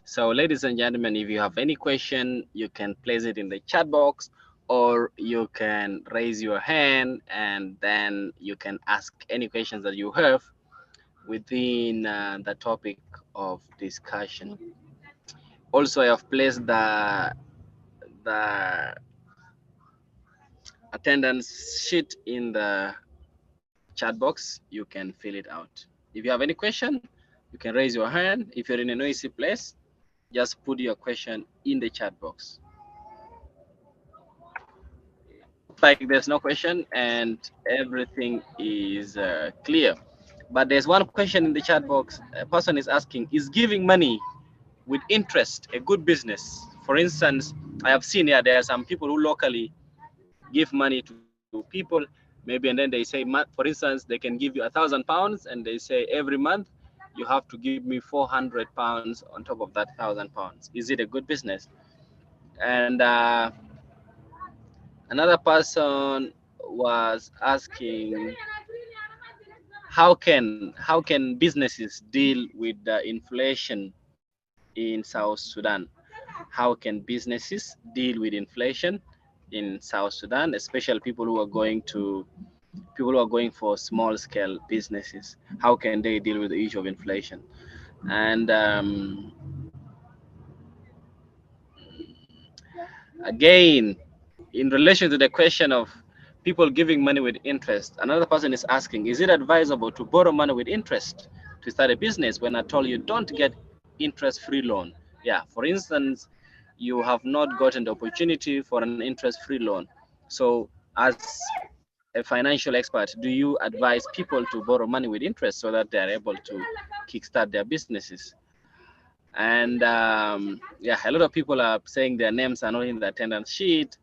So ladies and gentlemen, if you have any question, you can place it in the chat box, or you can raise your hand and then you can ask any questions that you have within the topic of discussion. Also, I have placed the attendance sheet in the chat box. You can fill it out. If you have any question, you can raise your hand. If you're in a noisy place, just put your question in the chat box. Like there's no question and everything is clear. But there's one question in the chat box. A person is asking, is giving money with interest a good business? For instance, I have seen there are some people who locally give money to people, maybe, and then they say, for instance, they can give you £1,000 and they say every month you have to give me £400 on top of that £1,000. Is it a good business? And another person was asking, how can businesses deal with the inflation in South Sudan? How can businesses deal with inflation in South Sudan, especially people who are going to people who are going for small scale businesses, how can they deal with the issue of inflation? And again, in relation to the question of people giving money with interest, another person is asking, is it advisable to borrow money with interest to start a business when I told you don't get interest-free loan? Yeah, for instance, you have not gotten the opportunity for an interest-free loan. So as a financial expert, do you advise people to borrow money with interest so that they are able to kickstart their businesses? And yeah, a lot of people are saying their names are not in the attendance sheet.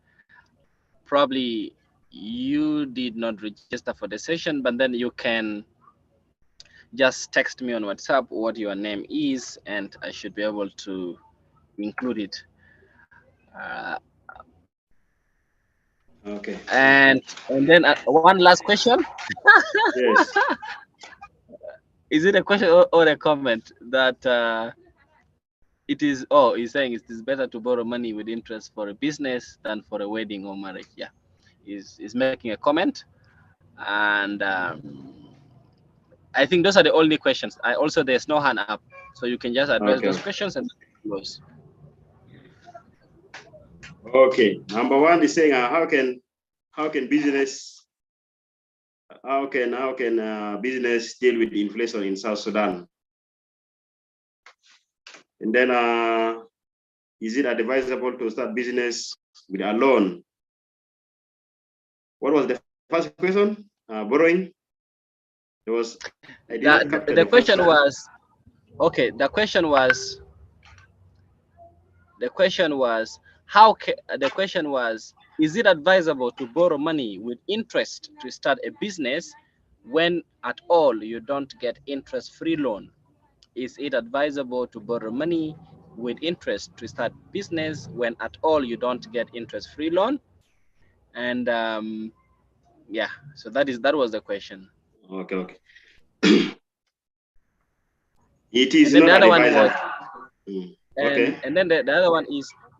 Probably you did not register for the session, but then you can just text me on WhatsApp what your name is, and I should be able to include it. Okay. And then one last question. Yes. Is it a question or a comment that it is? Oh, he's saying it is better to borrow money with interest for a business than for a wedding or marriage. Yeah, is making a comment, and I think those are the only questions. I also there's no hand up, so you can just address Okay. those questions and close. Okay. Number one is saying how can business business deal with inflation in South Sudan? And then is it advisable to start business with a loan? What was the first question? Borrowing. There was. I did not capture The question first was, okay. The question was the question was, is it advisable to borrow money with interest to start a business when at all you don't get interest-free loan? Is it advisable to borrow money with interest to start business when at all you don't get interest-free loan? And yeah, so that was the question. Okay, okay. It is and then not the other one advisable. was, and then the other one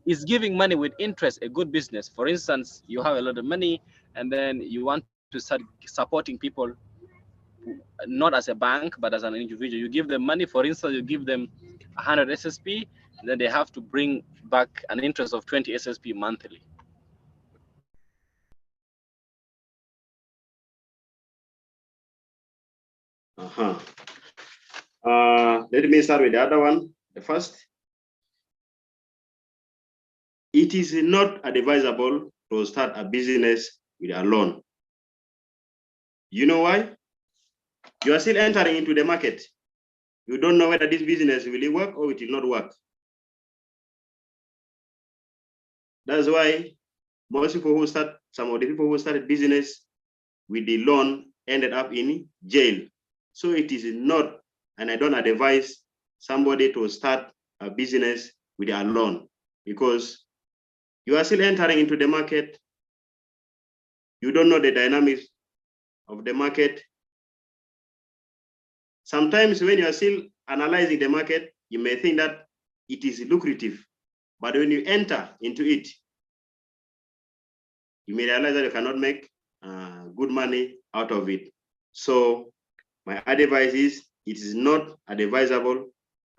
is giving money with interest a good business? For instance, you have a lot of money and then you want to start supporting people, not as a bank but as an individual. You give them money. For instance, you give them 100 SSP, and then they have to bring back an interest of 20 SSP monthly. Let me start with the other one. The first, it is not advisable to start a business with a loan. You know why? You are still entering into the market. You don't know whether this business will work or it will not work. That's why most people who start, some of the people who started business with the loan ended up in jail. So it is not, and I don't advise somebody to start a business with a loan, because you are still entering into the market. You don't know the dynamics of the market. Sometimes when you are still analyzing the market, you may think that it is lucrative, but when you enter into it, you may realize that you cannot make good money out of it. So my advice is, it is not advisable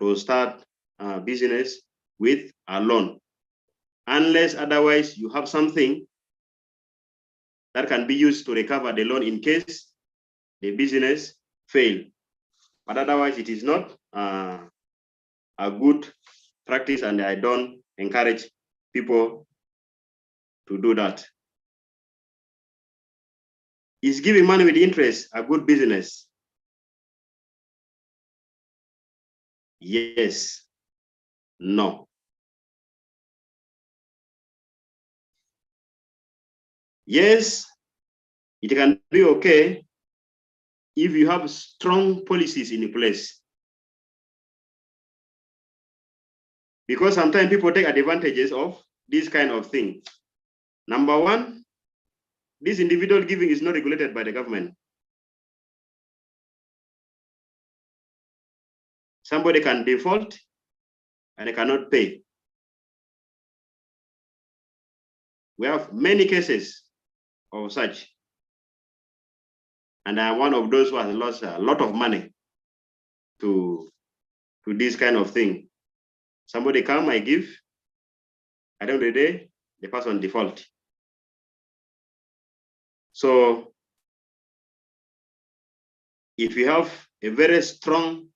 to start a business with a loan, unless otherwise you have something that can be used to recover the loan in case the business fail. But otherwise, it is not a good practice, and I don't encourage people to do that. Is giving money with interest a good business? Yes. No. Yes, it can be okay if you have strong policies in place. Because sometimes people take advantages of this kind of thing. Number one, this individual giving is not regulated by the government. Somebody can default and they cannot pay. We have many cases of such. And I'm one of those who has lost a lot of money to this kind of thing. Somebody come, I give. At the end of the day, the person default. So if you have a very strong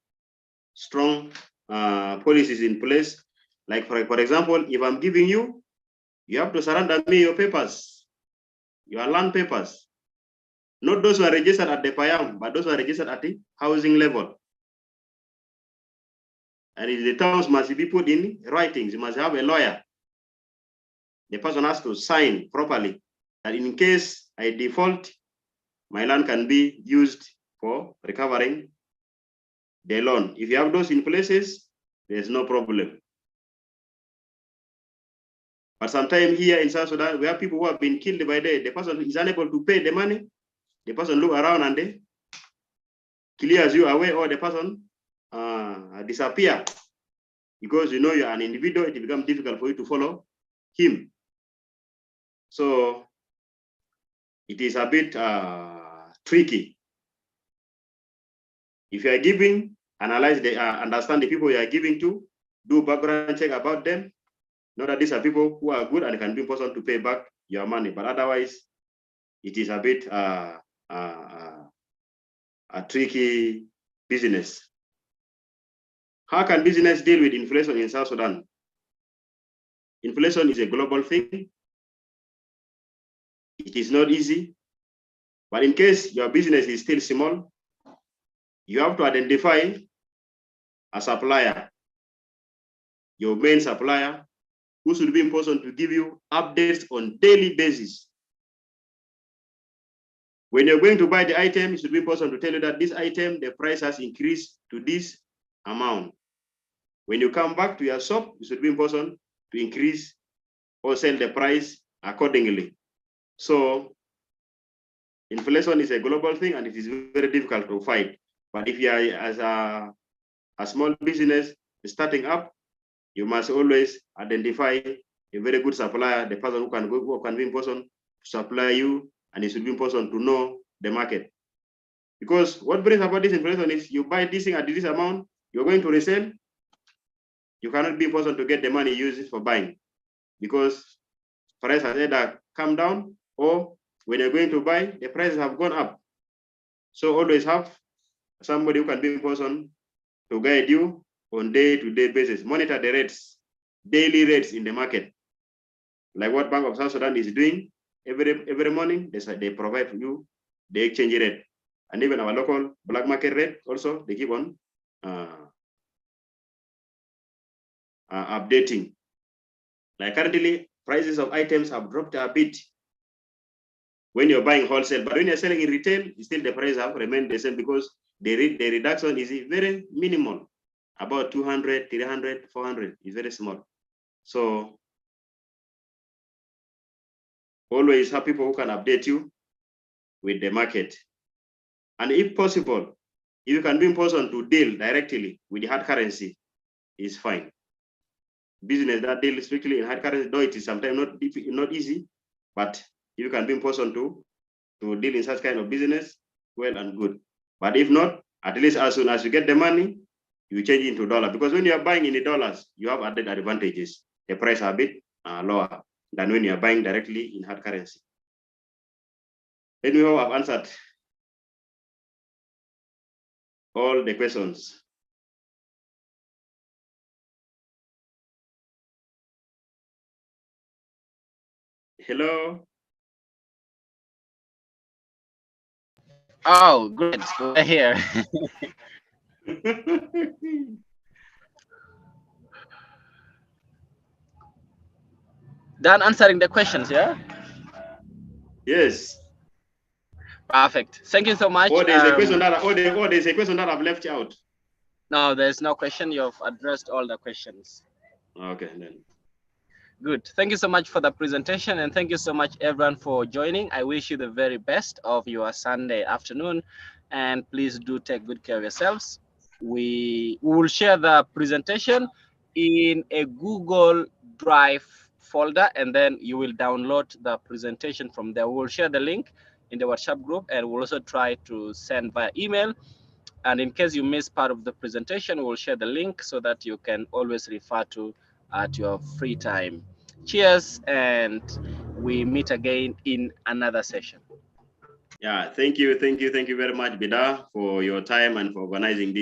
policies in place, like for example, if I'm giving you, you have to surrender me your papers, your land papers, not those who are registered at the PAYAM, but those who are registered at the housing level. And the terms must be put in writings. You must have a lawyer. The person has to sign properly that in case I default, my land can be used for recovering the loan. If you have those in places, there's no problem. But sometimes here in South Sudan, we have people who have been killed by the person is unable to pay the money. The person look around and they clears you away, or the person disappear. Because you know you're an individual, it becomes difficult for you to follow him. So it is a bit tricky. If you are giving, analyze the understand the people you are giving to, do background check about them. Know that these are people who are good and can be person to pay back your money. But otherwise, it is a bit a tricky business. How can business deal with inflation in South Sudan? Inflation is a global thing. It is not easy. But in case your business is still small, you have to identify a supplier, your main supplier, who should be in person to give you updates on daily basis. When you're going to buy the item, it should be in person to tell you that this item, the price has increased to this amount. When you come back to your shop, you should be in person to increase or sell the price accordingly. So inflation is a global thing and it is very difficult to fight. But if you are as a small business starting up, you must always identify a very good supplier, the person who can be in person to supply you, and it should be in person to know the market. Because what brings about this inflation is you buy this thing at this amount, you're going to resell, you cannot be in person to get the money used for buying, because price has either come down, or when you're going to buy, the prices have gone up. So always have somebody who can be in person to guide you on day-to-day basis, monitor the rates, daily rates in the market, like what Bank of South Sudan is doing every morning. They provide for you the exchange rate, and even our local black market rate also they keep on updating. Like currently, prices of items have dropped a bit when you're buying wholesale, but when you're selling in retail, still the price have remained the same because the reduction is very minimal. About 200, 300, 400 is very small. So always have people who can update you with the market. And if possible, if you can be in person to deal directly with the hard currency, is fine. Business that deals strictly in hard currency, though it is sometimes not easy, but if you can be in person to deal in such kind of business, well and good. But if not, at least as soon as you get the money, you change into dollar, because when you are buying in the dollars, you have added advantages. The price are a bit lower than when you are buying directly in hard currency. Let me hope I've answered all the questions. Hello. Oh, great. We're here. Done answering the questions, yeah? Yes. Perfect. Thank you so much. Or there's a question that there's a question that I've left out. No, there's no question. You've addressed all the questions. Okay, then. Good. Thank you so much for the presentation, and thank you so much everyone for joining. I wish you the very best of your Sunday afternoon, and please do take good care of yourselves. We will share the presentation in a Google Drive folder, and then you will download the presentation from there. We will share the link in the WhatsApp group, and we'll also try to send via email. And in case you miss part of the presentation, we'll share the link so that you can always refer to at your free time. Cheers, and we meet again in another session. Yeah, thank you very much, Bida, for your time and for organizing this.